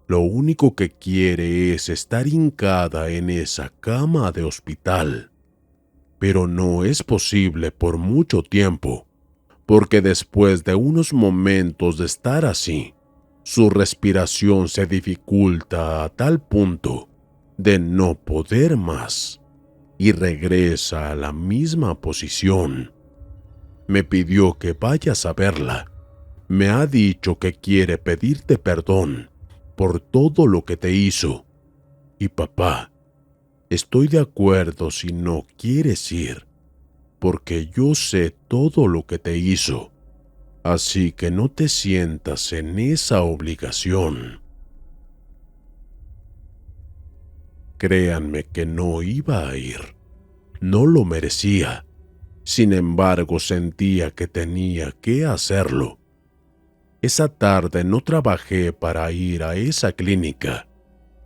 Lo único que quiere es estar hincada en esa cama de hospital. Pero no es posible por mucho tiempo, porque después de unos momentos de estar así, su respiración se dificulta a tal punto de no poder más y regresa a la misma posición. Me pidió que vayas a verla. Me ha dicho que quiere pedirte perdón por todo lo que te hizo. Y papá, estoy de acuerdo si no quieres ir, porque yo sé todo lo que te hizo, así que no te sientas en esa obligación. Créanme que no iba a ir, no lo merecía. Sin embargo, sentía que tenía que hacerlo. Esa tarde no trabajé para ir a esa clínica.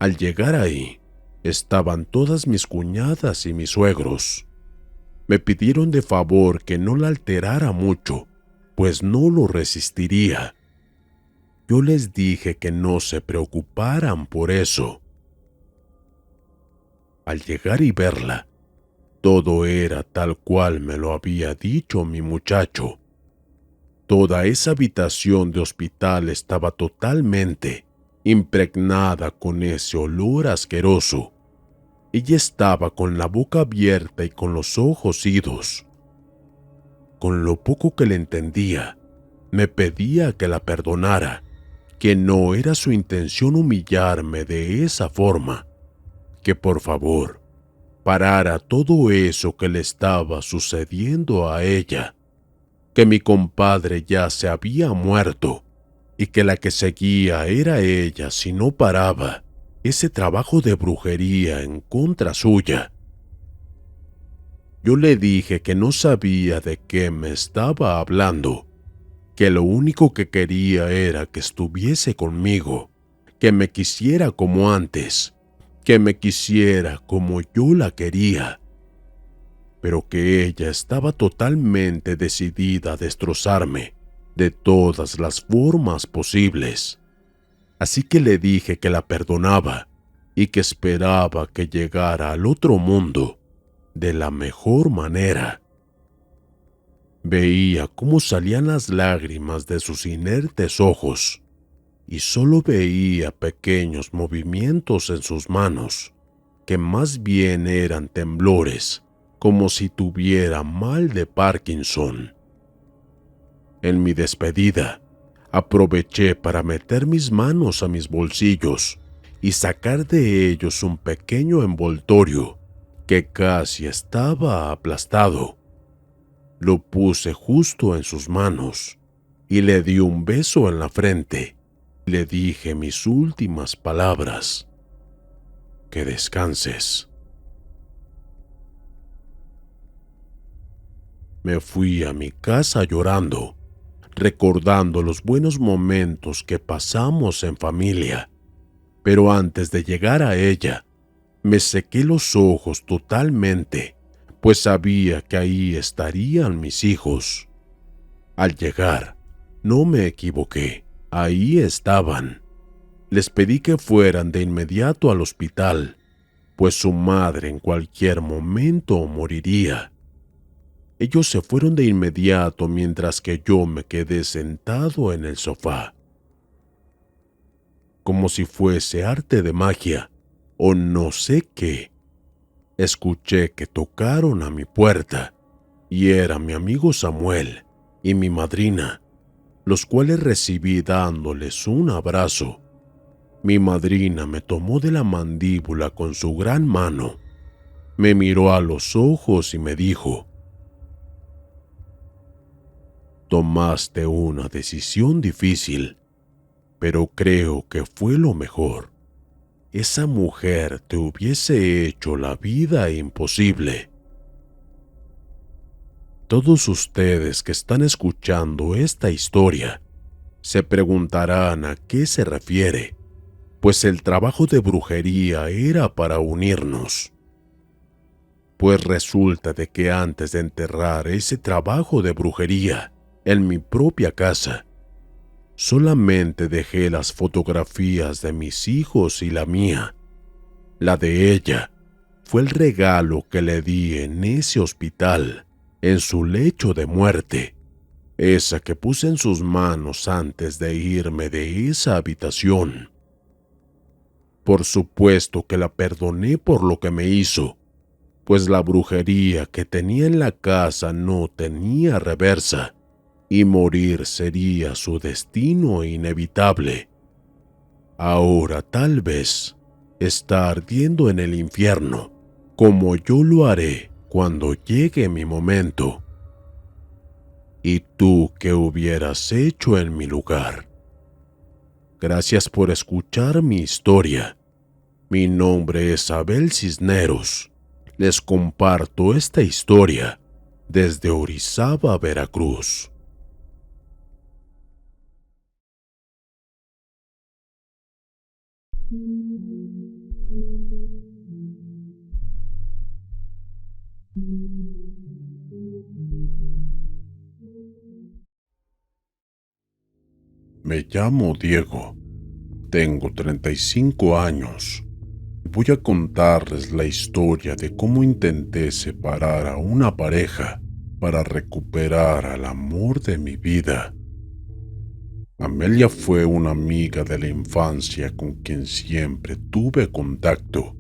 Al llegar ahí, estaban todas mis cuñadas y mis suegros. Me pidieron de favor que no la alterara mucho, pues no lo resistiría. Yo les dije que no se preocuparan por eso. Al llegar y verla, todo era tal cual me lo había dicho mi muchacho. Toda esa habitación de hospital estaba totalmente impregnada con ese olor asqueroso. Ella estaba con la boca abierta y con los ojos idos. Con lo poco que le entendía, me pedía que la perdonara, que no era su intención humillarme de esa forma, que por favor parara todo eso que le estaba sucediendo a ella, que mi compadre ya se había muerto y que la que seguía era ella si no paraba ese trabajo de brujería en contra suya. Yo le dije que no sabía de qué me estaba hablando, que lo único que quería era que estuviese conmigo, que me quisiera como antes, que me quisiera como yo la quería, pero que ella estaba totalmente decidida a destrozarme de todas las formas posibles. Así que le dije que la perdonaba y que esperaba que llegara al otro mundo de la mejor manera. Veía cómo salían las lágrimas de sus inertes ojos y solo veía pequeños movimientos en sus manos, que más bien eran temblores, como si tuviera mal de Parkinson. En mi despedida, aproveché para meter mis manos a mis bolsillos y sacar de ellos un pequeño envoltorio que casi estaba aplastado. Lo puse justo en sus manos y le di un beso en la frente. Le dije mis últimas palabras: que descanses. Me fui a mi casa llorando, recordando los buenos momentos que pasamos en familia. Pero antes de llegar a ella, me sequé los ojos totalmente, pues sabía que ahí estarían mis hijos. Al llegar, no me equivoqué, ahí estaban. Les pedí que fueran de inmediato al hospital. pues su madre en cualquier momento moriría. Ellos se fueron de inmediato mientras que yo me quedé sentado en el sofá. Como si fuese arte de magia, o no sé qué, escuché que tocaron a mi puerta, y era mi amigo Samuel y mi madrina, los cuales recibí dándoles un abrazo. Mi madrina me tomó de la mandíbula con su gran mano, me miró a los ojos y me dijo: «Tomaste una decisión difícil, pero creo que fue lo mejor. Esa mujer te hubiese hecho la vida imposible». Todos ustedes que están escuchando esta historia se preguntarán a qué se refiere, pues el trabajo de brujería era para unirnos. Pues resulta de que antes de enterrar ese trabajo de brujería en mi propia casa, solamente dejé las fotografías de mis hijos y la mía. La de ella fue el regalo que le di en ese hospital, en su lecho de muerte, esa que puse en sus manos antes de irme de esa habitación. Por supuesto que la perdoné por lo que me hizo, pues la brujería que tenía en la casa no tenía reversa, y morir sería su destino inevitable. Ahora tal vez está ardiendo en el infierno, como yo lo haré cuando llegue mi momento. ¿Y tú qué hubieras hecho en mi lugar? Gracias por escuchar mi historia. Mi nombre es Abel Cisneros. Les comparto esta historia desde Orizaba, Veracruz. Me llamo Diego, tengo 35 años y voy a contarles la historia de cómo intenté separar a una pareja para recuperar al amor de mi vida. Amelia fue una amiga de la infancia con quien siempre tuve contacto.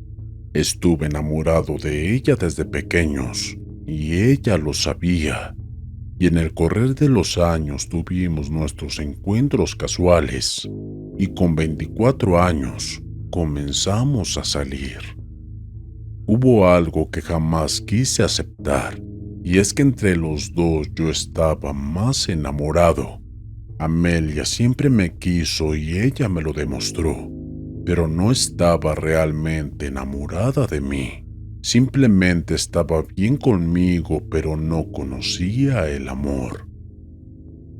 Estuve enamorado de ella desde pequeños y ella lo sabía. Y en el correr de los años tuvimos nuestros encuentros casuales y con 24 años comenzamos a salir. Hubo algo que jamás quise aceptar, y es que entre los dos yo estaba más enamorado. Amelia siempre me quiso y ella me lo demostró, pero no estaba realmente enamorada de mí. Simplemente estaba bien conmigo, pero no conocía el amor.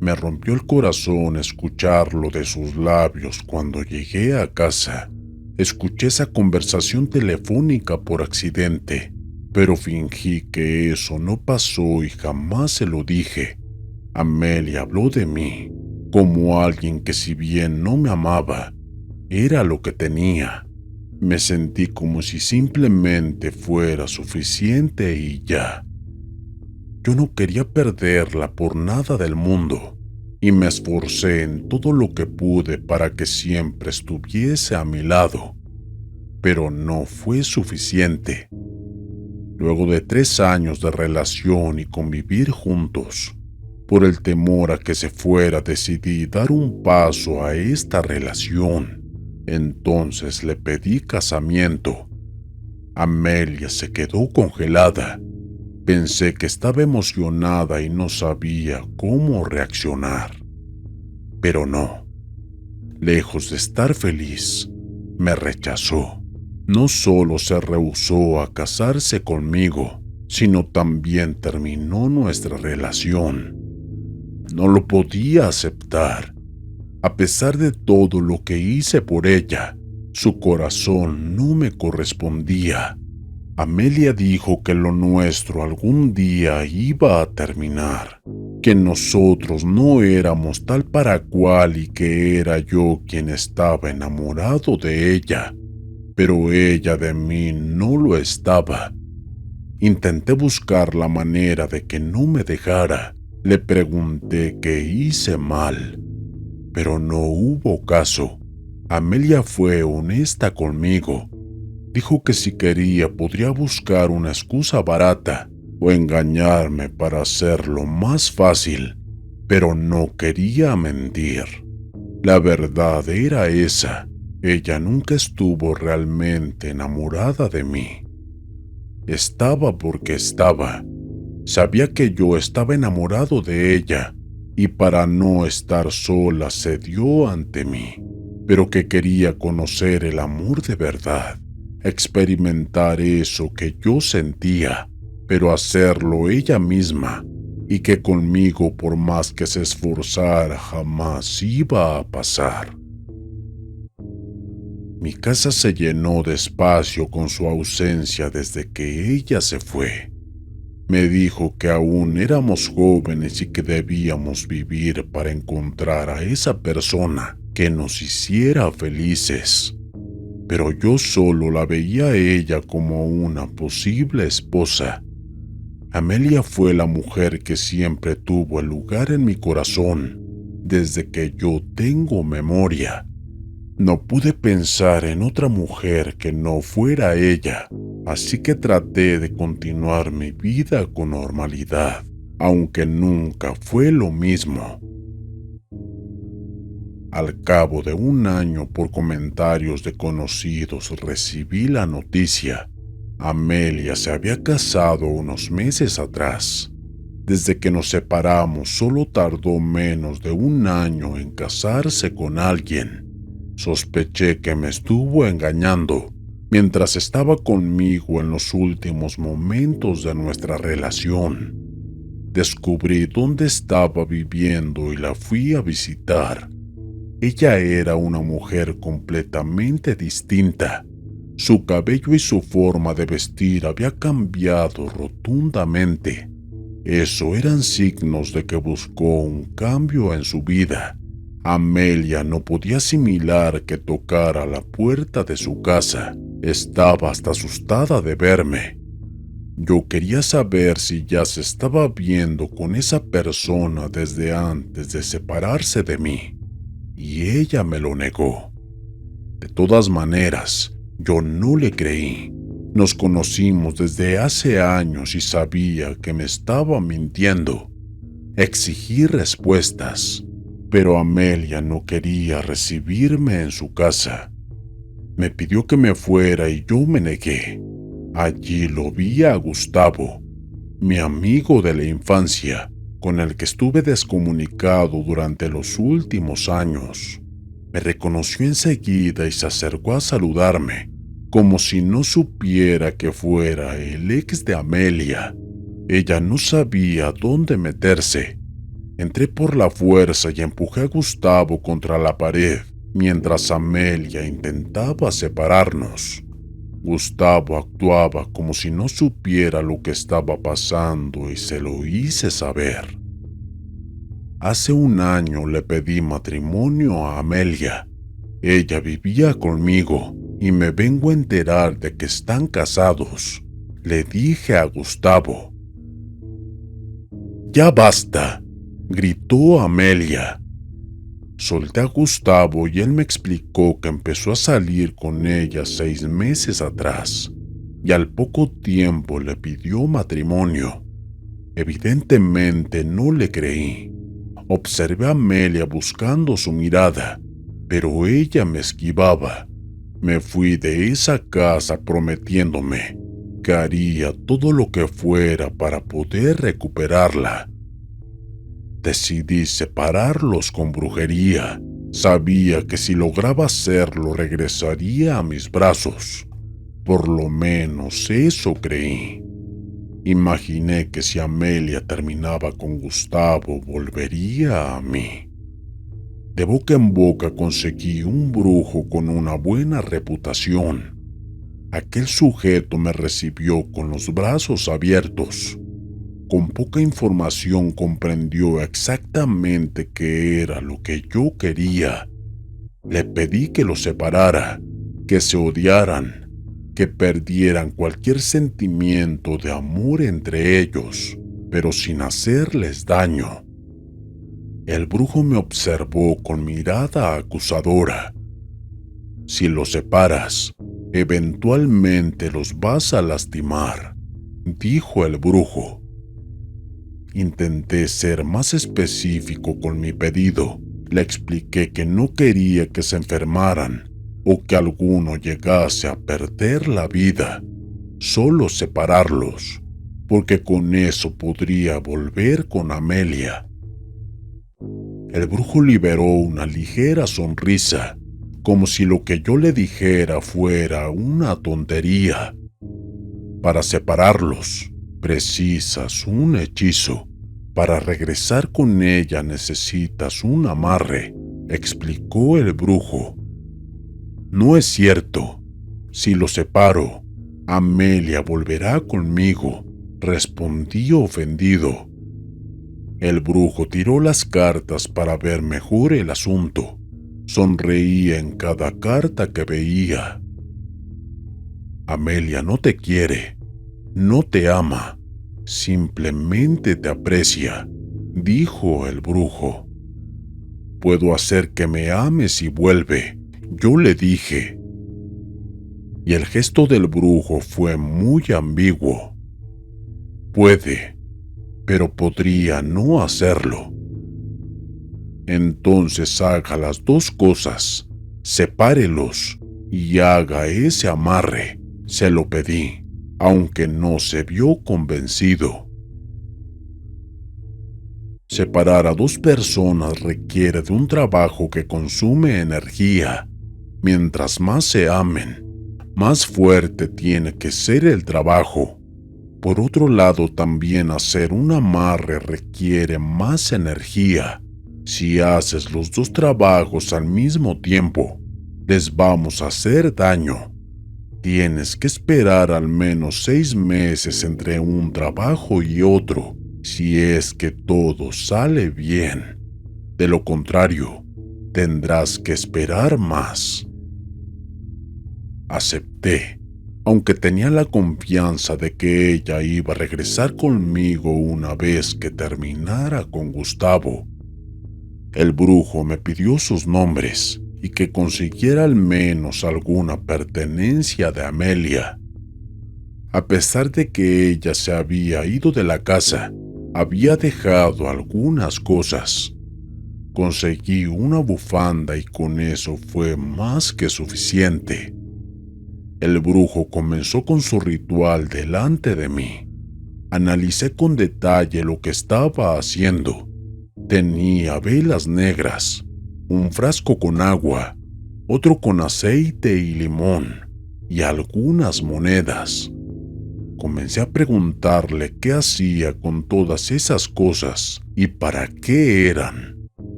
Me rompió el corazón escucharlo de sus labios cuando llegué a casa. Escuché esa conversación telefónica por accidente, pero fingí que eso no pasó y jamás se lo dije. Amelia habló de mí como alguien que, si bien no me amaba, era lo que tenía. Me sentí como si simplemente fuera suficiente y ya. Yo no quería perderla por nada del mundo, y me esforcé en todo lo que pude para que siempre estuviese a mi lado, pero no fue suficiente. Luego de 3 años de relación y convivir juntos, por el temor a que se fuera, decidí dar un paso a esta relación. Entonces le pedí casamiento. Amelia se quedó congelada. Pensé que estaba emocionada y no sabía cómo reaccionar. Pero no. Lejos de estar feliz, me rechazó. No solo se rehusó a casarse conmigo, sino también terminó nuestra relación. No lo podía aceptar. A pesar de todo lo que hice por ella, su corazón no me correspondía. Amelia dijo que lo nuestro algún día iba a terminar, que nosotros no éramos tal para cual y que era yo quien estaba enamorado de ella. pero ella de mí no lo estaba. Intenté buscar la manera de que no me dejara. Le pregunté qué hice mal, pero no hubo caso. Amelia fue honesta conmigo. Dijo que si quería podría buscar una excusa barata o engañarme para hacerlo más fácil, pero no quería mentir. La verdad era esa. Ella nunca estuvo realmente enamorada de mí. Estaba porque estaba. Sabía que yo estaba enamorado de ella y para no estar sola cedió ante mí, pero que quería conocer el amor de verdad, experimentar eso que yo sentía, pero hacerlo ella misma, y que conmigo por más que se esforzara jamás iba a pasar. Mi casa se llenó de espacio con su ausencia desde que ella se fue. Me dijo que aún éramos jóvenes y que debíamos vivir para encontrar a esa persona que nos hiciera felices. Pero yo solo la veía a ella como una posible esposa. Amelia fue la mujer que siempre tuvo el lugar en mi corazón desde que yo tengo memoria. No pude pensar en otra mujer que no fuera ella, así que traté de continuar mi vida con normalidad, aunque nunca fue lo mismo. Al cabo de un año, por comentarios de conocidos, recibí la noticia. Amelia se había casado unos meses atrás. Desde que nos separamos, solo tardó menos de un año en casarse con alguien. Sospeché que me estuvo engañando mientras estaba conmigo en los últimos momentos de nuestra relación. Descubrí dónde estaba viviendo y la fui a visitar. Ella era una mujer completamente distinta. Su cabello y su forma de vestir había cambiado rotundamente. Eso eran signos de que buscó un cambio en su vida. Amelia no podía asimilar que tocara la puerta de su casa. Estaba hasta asustada de verme. Yo quería saber si ya se estaba viendo con esa persona desde antes de separarse de mí, y ella me lo negó. De todas maneras, yo no le creí. Nos conocimos desde hace años y sabía que me estaba mintiendo. Exigí respuestas, pero Amelia no quería recibirme en su casa. Me pidió que me fuera y yo me negué. Allí lo vi a Gustavo, mi amigo de la infancia, con el que estuve descomunicado durante los últimos años. Me reconoció enseguida y se acercó a saludarme, como si no supiera que fuera el ex de Amelia. Ella no sabía dónde meterse. Entré por la fuerza y empujé a Gustavo contra la pared, mientras Amelia intentaba separarnos. Gustavo actuaba como si no supiera lo que estaba pasando y se lo hice saber. Hace un año le pedí matrimonio a Amelia. Ella vivía conmigo y me vengo a enterar de que están casados. Le dije a Gustavo. «¡Ya basta!», gritó Amelia. Solté a Gustavo y él me explicó que empezó a salir con ella 6 meses atrás y al poco tiempo le pidió matrimonio. Evidentemente no le creí. Observé a Amelia buscando su mirada, pero ella me esquivaba. Me fui de esa casa prometiéndome que haría todo lo que fuera para poder recuperarla. Decidí separarlos con brujería. Sabía que si lograba hacerlo regresaría a mis brazos. Por lo menos eso creí. Imaginé que si Amelia terminaba con Gustavo, volvería a mí. De boca en boca conseguí un brujo con una buena reputación. Aquel sujeto me recibió con los brazos abiertos. Con poca información comprendió exactamente qué era lo que yo quería. Le pedí que los separara. que se odiaran, que perdieran cualquier sentimiento de amor entre ellos, pero sin hacerles daño. El brujo me observó con mirada acusadora. Si los separas, eventualmente los vas a lastimar, dijo el brujo. Intenté ser más específico con mi pedido. Le expliqué que no quería que se enfermaran o que alguno llegase a perder la vida, solo separarlos, porque con eso podría volver con Amelia. El brujo liberó una ligera sonrisa, como si lo que yo le dijera fuera una tontería. Para separarlos, precisas un hechizo. Para regresar con ella necesitas un amarre, explicó el brujo. No es cierto. Si los separo, Amelia volverá conmigo, respondí ofendido. El brujo tiró las cartas para ver mejor el asunto. Sonreía en cada carta que veía. Amelia no te quiere, no te ama, simplemente te aprecia, dijo el brujo. Puedo hacer que me ame si vuelve, yo le dije. Y el gesto del brujo fue muy ambiguo. Puede, pero podría no hacerlo. Entonces haga las dos cosas, sepárelos y haga ese amarre, se lo pedí, aunque no se vio convencido. Separar a dos personas requiere de un trabajo que consume energía. Mientras más se amen, más fuerte tiene que ser el trabajo. Por otro lado, también hacer un amarre requiere más energía. Si haces los dos trabajos al mismo tiempo, les vamos a hacer daño. Tienes que esperar al menos 6 meses entre un trabajo y otro, si es que todo sale bien. De lo contrario, tendrás que esperar más. Acepté, aunque tenía la confianza de que ella iba a regresar conmigo una vez que terminara con Gustavo. El brujo me pidió sus nombres y que consiguiera al menos alguna pertenencia de Amelia. A pesar de que ella se había ido de la casa, había dejado algunas cosas. Conseguí una bufanda y con eso fue más que suficiente. El brujo comenzó con su ritual delante de mí. Analicé con detalle lo que estaba haciendo. Tenía velas negras, un frasco con agua, otro con aceite y limón, y algunas monedas. Comencé a preguntarle qué hacía con todas esas cosas y para qué eran,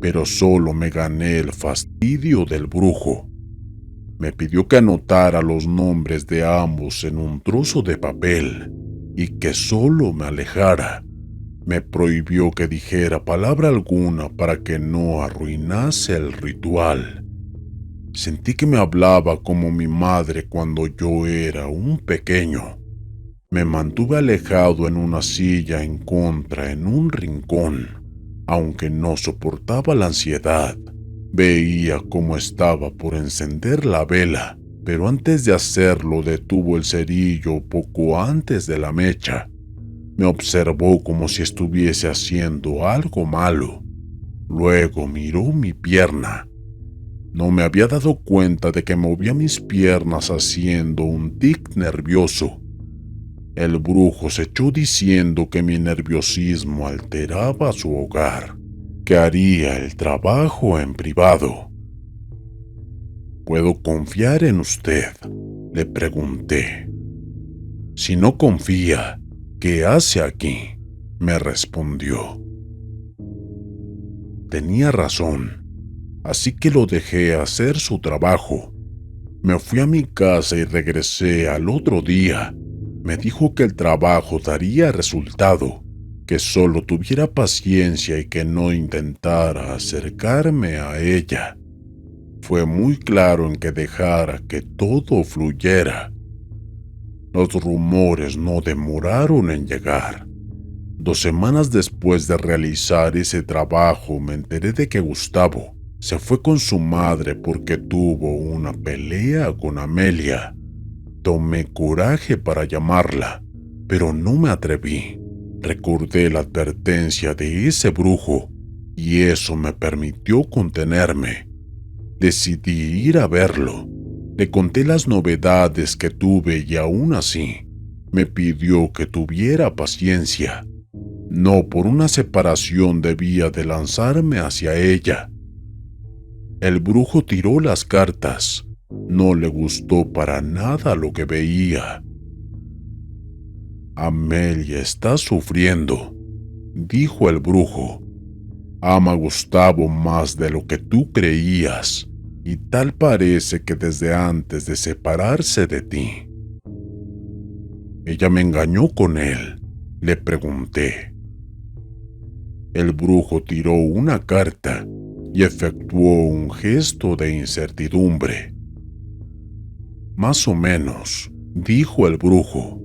pero solo me gané el fastidio del brujo. Me pidió que anotara los nombres de ambos en un trozo de papel y que solo me alejara. Me prohibió que dijera palabra alguna para que no arruinase el ritual. Sentí que me hablaba como mi madre cuando yo era un pequeño. Me mantuve alejado en una silla en contra en un rincón. Aunque no soportaba la ansiedad, veía cómo estaba por encender la vela, pero antes de hacerlo detuvo el cerillo poco antes de la mecha. Me observó como si estuviese haciendo algo malo. Luego miró mi pierna. No me había dado cuenta de que movía mis piernas haciendo un tic nervioso. El brujo se echó diciendo que mi nerviosismo alteraba su hogar, que haría el trabajo en privado. ¿Puedo confiar en usted?, le pregunté. Si no confía, ¿qué hace aquí?, me respondió. Tenía razón, así que lo dejé hacer su trabajo. Me fui a mi casa y regresé al otro día. Me dijo que el trabajo daría resultado, que solo tuviera paciencia y que no intentara acercarme a ella. Fue muy claro en que dejara que todo fluyera. Los rumores no demoraron en llegar. 2 semanas después de realizar ese trabajo, me enteré de que Gustavo se fue con su madre porque tuvo una pelea con Amelia. Tomé coraje para llamarla, pero no me atreví. Recordé la advertencia de ese brujo y eso me permitió contenerme. Decidí ir a verlo. Le conté las novedades que tuve y aún así me pidió que tuviera paciencia. No por una separación debía de lanzarme hacia ella. El brujo tiró las cartas. No le gustó para nada lo que veía. Amelia está sufriendo, dijo el brujo. Ama a Gustavo más de lo que tú creías, y tal parece que desde antes de separarse de ti. Ella me engañó con él, le pregunté. El brujo tiró una carta y efectuó un gesto de incertidumbre. Más o menos, dijo el brujo.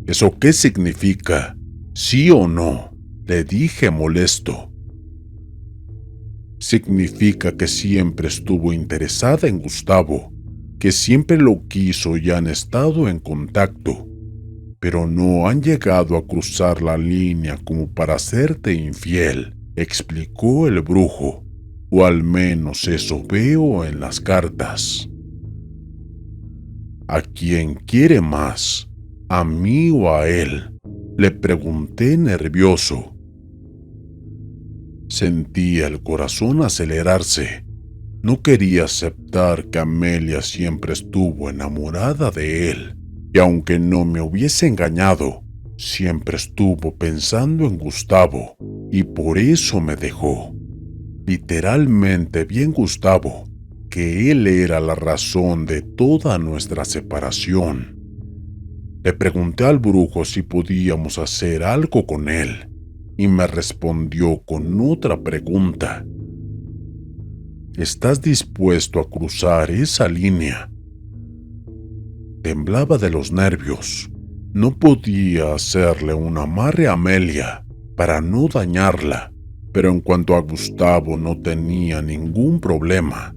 ¿Eso qué significa? ¿Sí o no? Le dije molesto. Significa que siempre estuvo interesada en Gustavo, que siempre lo quiso y han estado en contacto, pero no han llegado a cruzar la línea como para hacerte infiel, explicó el brujo, o al menos eso veo en las cartas. ¿A quién quiere más? ¿A mí o a él? Le pregunté nervioso. Sentía el corazón acelerarse. No quería aceptar que Amelia siempre estuvo enamorada de él, y aunque no me hubiese engañado, siempre estuvo pensando en Gustavo, y por eso me dejó. Literalmente vi en Gustavo que él era la razón de toda nuestra separación. Le pregunté al brujo si podíamos hacer algo con él, y me respondió con otra pregunta. ¿Estás dispuesto a cruzar esa línea? Temblaba de los nervios. No podía hacerle un amarre a Amelia para no dañarla, pero en cuanto a Gustavo no tenía ningún problema.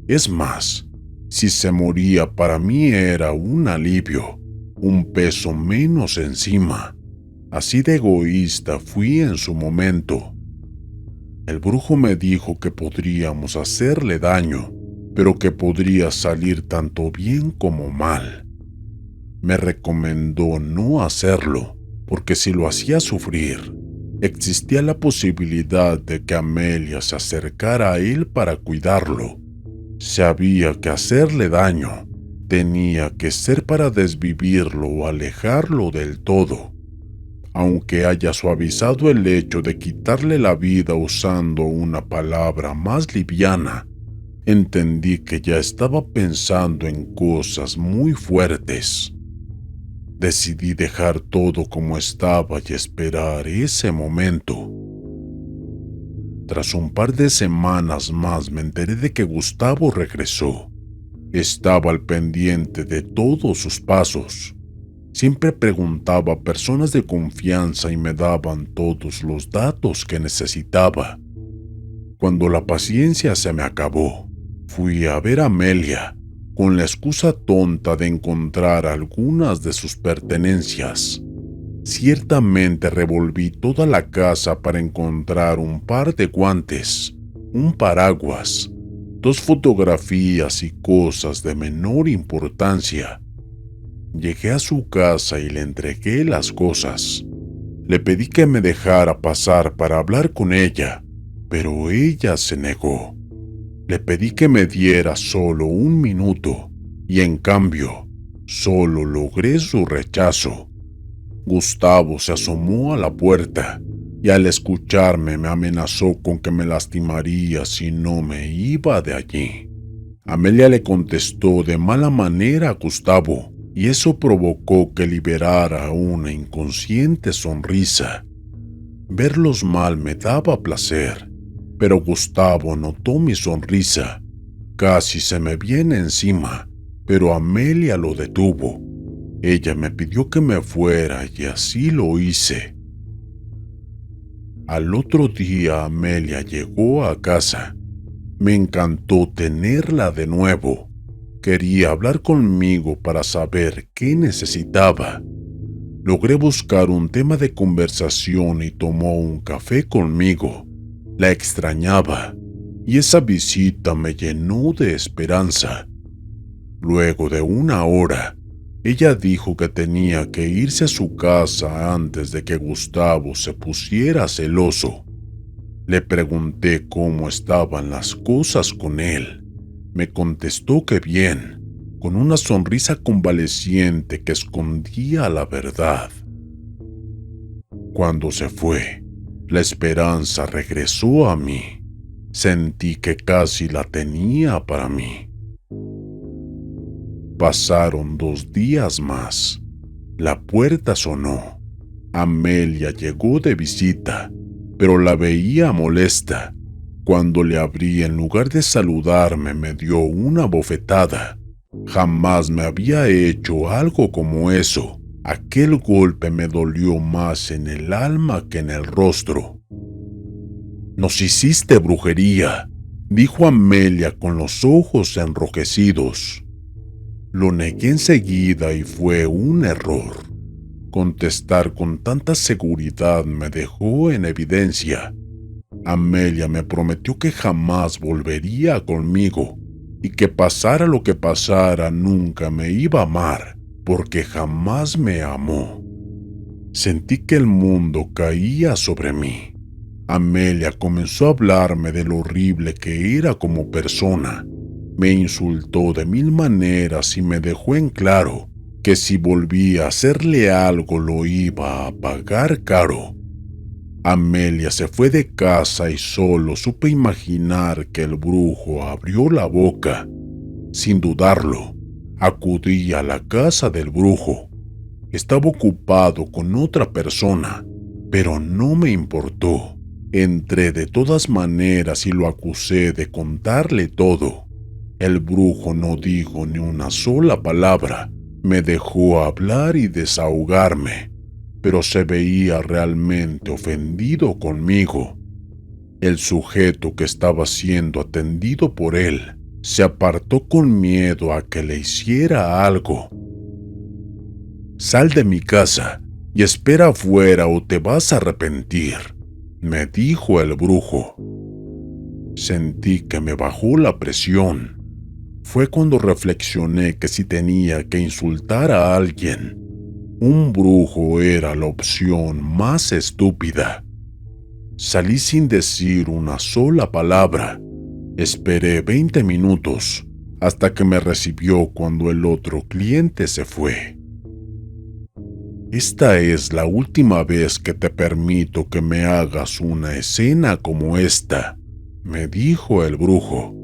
Es más, si se moría para mí era un alivio, un peso menos encima. Así de egoísta fui en su momento. El brujo me dijo que podríamos hacerle daño, pero que podría salir tanto bien como mal. Me recomendó no hacerlo, porque si lo hacía sufrir, existía la posibilidad de que Amelia se acercara a él para cuidarlo. Si había que hacerle daño, tenía que ser para desvivirlo o alejarlo del todo. Aunque haya suavizado el hecho de quitarle la vida usando una palabra más liviana, entendí que ya estaba pensando en cosas muy fuertes. Decidí dejar todo como estaba y esperar ese momento. Tras un par de semanas más me enteré de que Gustavo regresó. Estaba al pendiente de todos sus pasos. Siempre preguntaba a personas de confianza y me daban todos los datos que necesitaba. Cuando la paciencia se me acabó, fui a ver a Amelia, con la excusa tonta de encontrar algunas de sus pertenencias. Ciertamente revolví toda la casa para encontrar un par de guantes, un paraguas, 2 fotografías y cosas de menor importancia. Llegué a su casa y le entregué las cosas. Le pedí que me dejara pasar para hablar con ella, pero ella se negó. Le pedí que me diera solo 1 minuto, y en cambio, solo logré su rechazo. Gustavo se asomó a la puerta, y al escucharme me amenazó con que me lastimaría si no me iba de allí. Amelia le contestó de mala manera a Gustavo, y eso provocó que liberara una inconsciente sonrisa. Verlos mal me daba placer, pero Gustavo notó mi sonrisa. Casi se me viene encima, pero Amelia lo detuvo. Ella me pidió que me fuera y así lo hice. Al otro día Amelia llegó a casa. Me encantó tenerla de nuevo. Quería hablar conmigo para saber qué necesitaba. Logré buscar un tema de conversación y tomó un café conmigo. La extrañaba y esa visita me llenó de esperanza. Luego de una hora, ella dijo que tenía que irse a su casa antes de que Gustavo se pusiera celoso. Le pregunté cómo estaban las cosas con él. Me contestó que bien, con una sonrisa convaleciente que escondía la verdad. Cuando se fue, la esperanza regresó a mí. Sentí que casi la tenía para mí. Pasaron 2 días más. La puerta sonó. Amelia llegó de visita, pero la veía molesta. Cuando le abrí, en lugar de saludarme, me dio una bofetada. Jamás me había hecho algo como eso. Aquel golpe me dolió más en el alma que en el rostro. «Nos hiciste brujería», dijo Amelia con los ojos enrojecidos. Lo negué enseguida y fue un error. Contestar con tanta seguridad me dejó en evidencia. Amelia me prometió que jamás volvería conmigo y que pasara lo que pasara nunca me iba a amar, porque jamás me amó. Sentí que el mundo caía sobre mí. Amelia comenzó a hablarme de lo horrible que era como persona. Me insultó de 1000 maneras y me dejó en claro que si volvía a hacerle algo lo iba a pagar caro. Amelia se fue de casa y solo supe imaginar que el brujo abrió la boca. Sin dudarlo, acudí a la casa del brujo. Estaba ocupado con otra persona, pero no me importó. Entré de todas maneras y lo acusé de contarle todo. El brujo no dijo ni una sola palabra. Me dejó hablar y desahogarme, pero se veía realmente ofendido conmigo. El sujeto que estaba siendo atendido por él se apartó con miedo a que le hiciera algo. «Sal de mi casa y espera afuera o te vas a arrepentir», me dijo el brujo. Sentí que me bajó la presión. Fue cuando reflexioné que si tenía que insultar a alguien, un brujo era la opción más estúpida. Salí sin decir una sola palabra. Esperé 20 minutos hasta que me recibió cuando el otro cliente se fue. «Esta es la última vez que te permito que me hagas una escena como esta», me dijo el brujo.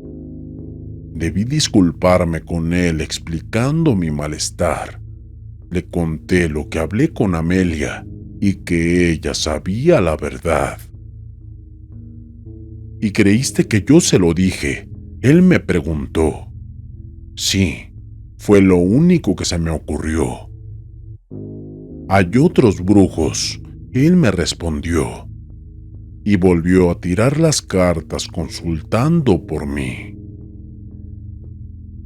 Debí disculparme con él explicando mi malestar. Le conté lo que hablé con Amelia y que ella sabía la verdad. «¿Y creíste que yo se lo dije?», él me preguntó. «Sí, fue lo único que se me ocurrió». «Hay otros brujos», él me respondió. Y volvió a tirar las cartas consultando por mí.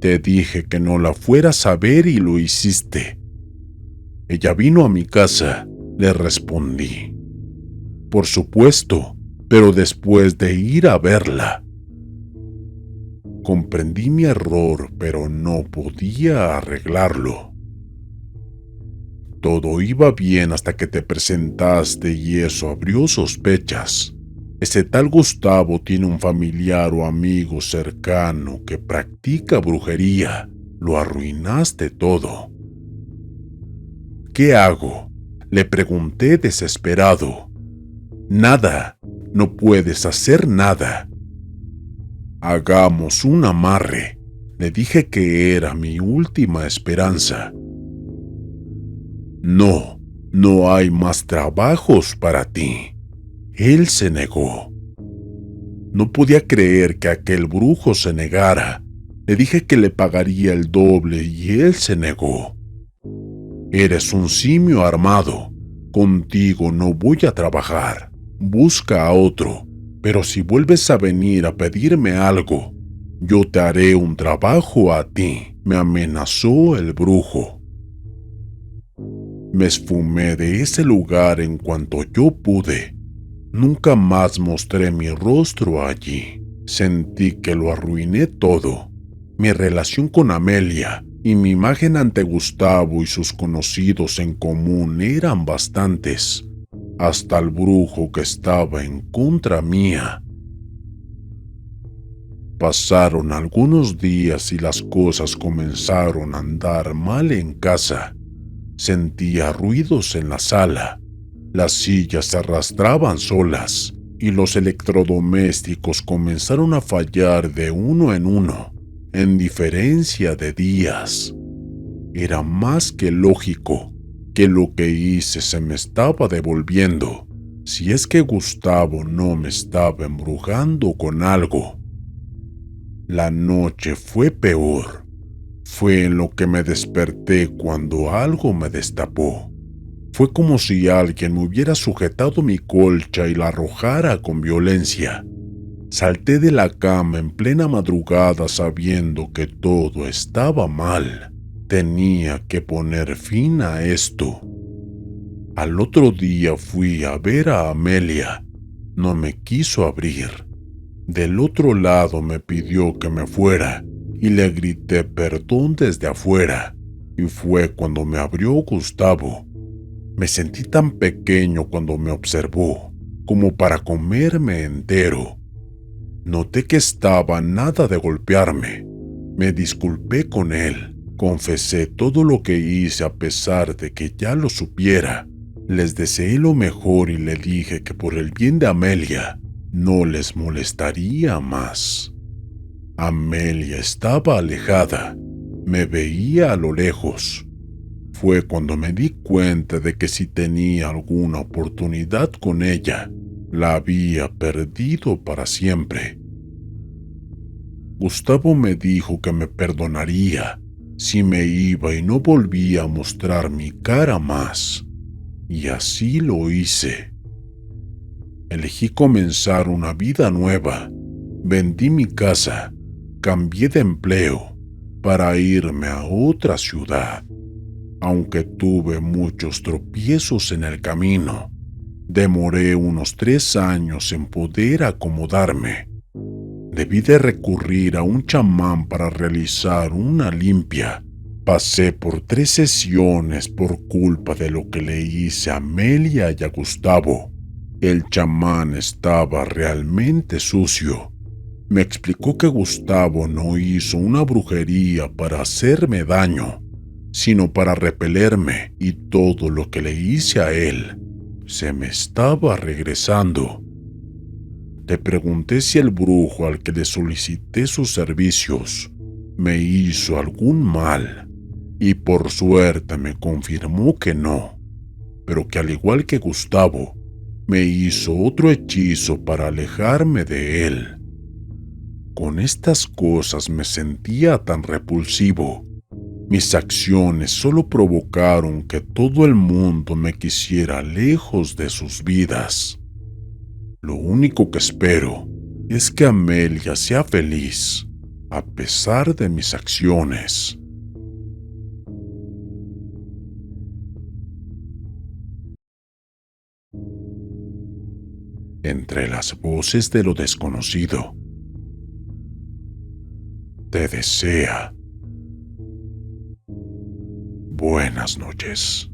«Te dije que no la fueras a ver y lo hiciste». «Ella vino a mi casa», le respondí. «Por supuesto, pero después de ir a verla». Comprendí mi error, pero no podía arreglarlo. «Todo iba bien hasta que te presentaste y eso abrió sospechas. Ese tal Gustavo tiene un familiar o amigo cercano que practica brujería. Lo arruinaste todo». «¿Qué hago?», le pregunté desesperado. «Nada, no puedes hacer nada». «Hagamos un amarre», le dije que era mi última esperanza. «No, no hay más trabajos para ti». Él se negó. No podía creer que aquel brujo se negara. Le dije que le pagaría el doble y él se negó. Eres un simio armado. Contigo no voy a trabajar. Busca a otro. Pero si vuelves a venir a pedirme algo, yo te haré un trabajo a ti, me amenazó el brujo. Me esfumé de ese lugar en cuanto yo pude. Nunca más mostré mi rostro allí. Sentí que lo arruiné todo. Mi relación con Amelia y mi imagen ante Gustavo y sus conocidos en común eran bastantes. Hasta el brujo que estaba en contra mía. Pasaron algunos días y las cosas comenzaron a andar mal en casa. Sentía ruidos en la sala. Las sillas se arrastraban solas y los electrodomésticos comenzaron a fallar de uno en diferencia de días. Era más que lógico que lo que hice se me estaba devolviendo, si es que Gustavo no me estaba embrujando con algo. La noche fue peor. Fue en lo que me desperté cuando algo me destapó. Fue como si alguien me hubiera sujetado mi colcha y la arrojara con violencia. Salté de la cama en plena madrugada sabiendo que todo estaba mal. Tenía que poner fin a esto. Al otro día fui a ver a Amelia. No me quiso abrir. Del otro lado me pidió que me fuera y le grité perdón desde afuera. Y fue cuando me abrió Gustavo. Me sentí tan pequeño cuando me observó, como para comerme entero. Noté que estaba a nada de golpearme. Me disculpé con él. Confesé todo lo que hice a pesar de que ya lo supiera. Les deseé lo mejor y le dije que por el bien de Amelia no les molestaría más. Amelia estaba alejada. Me veía a lo lejos. Fue cuando me di cuenta de que si tenía alguna oportunidad con ella, la había perdido para siempre. Gustavo me dijo que me perdonaría si me iba y no volvía a mostrar mi cara más. Y así lo hice. Elegí comenzar una vida nueva. Vendí mi casa, cambié de empleo para irme a otra ciudad. Aunque tuve muchos tropiezos en el camino, demoré unos 3 años en poder acomodarme. Debí de recurrir a un chamán para realizar una limpia. Pasé por 3 sesiones por culpa de lo que le hice a Amelia y a Gustavo. El chamán estaba realmente sucio. Me explicó que Gustavo no hizo una brujería para hacerme daño, sino para repelerme, y todo lo que le hice a él se me estaba regresando. Le pregunté si el brujo al que le solicité sus servicios me hizo algún mal, y por suerte me confirmó que no, pero que al igual que Gustavo, me hizo otro hechizo para alejarme de él. Con estas cosas me sentía tan repulsivo. Mis acciones solo provocaron que todo el mundo me quisiera lejos de sus vidas. Lo único que espero es que Amelia sea feliz, a pesar de mis acciones. Entre las voces de lo desconocido, te desea buenas noches.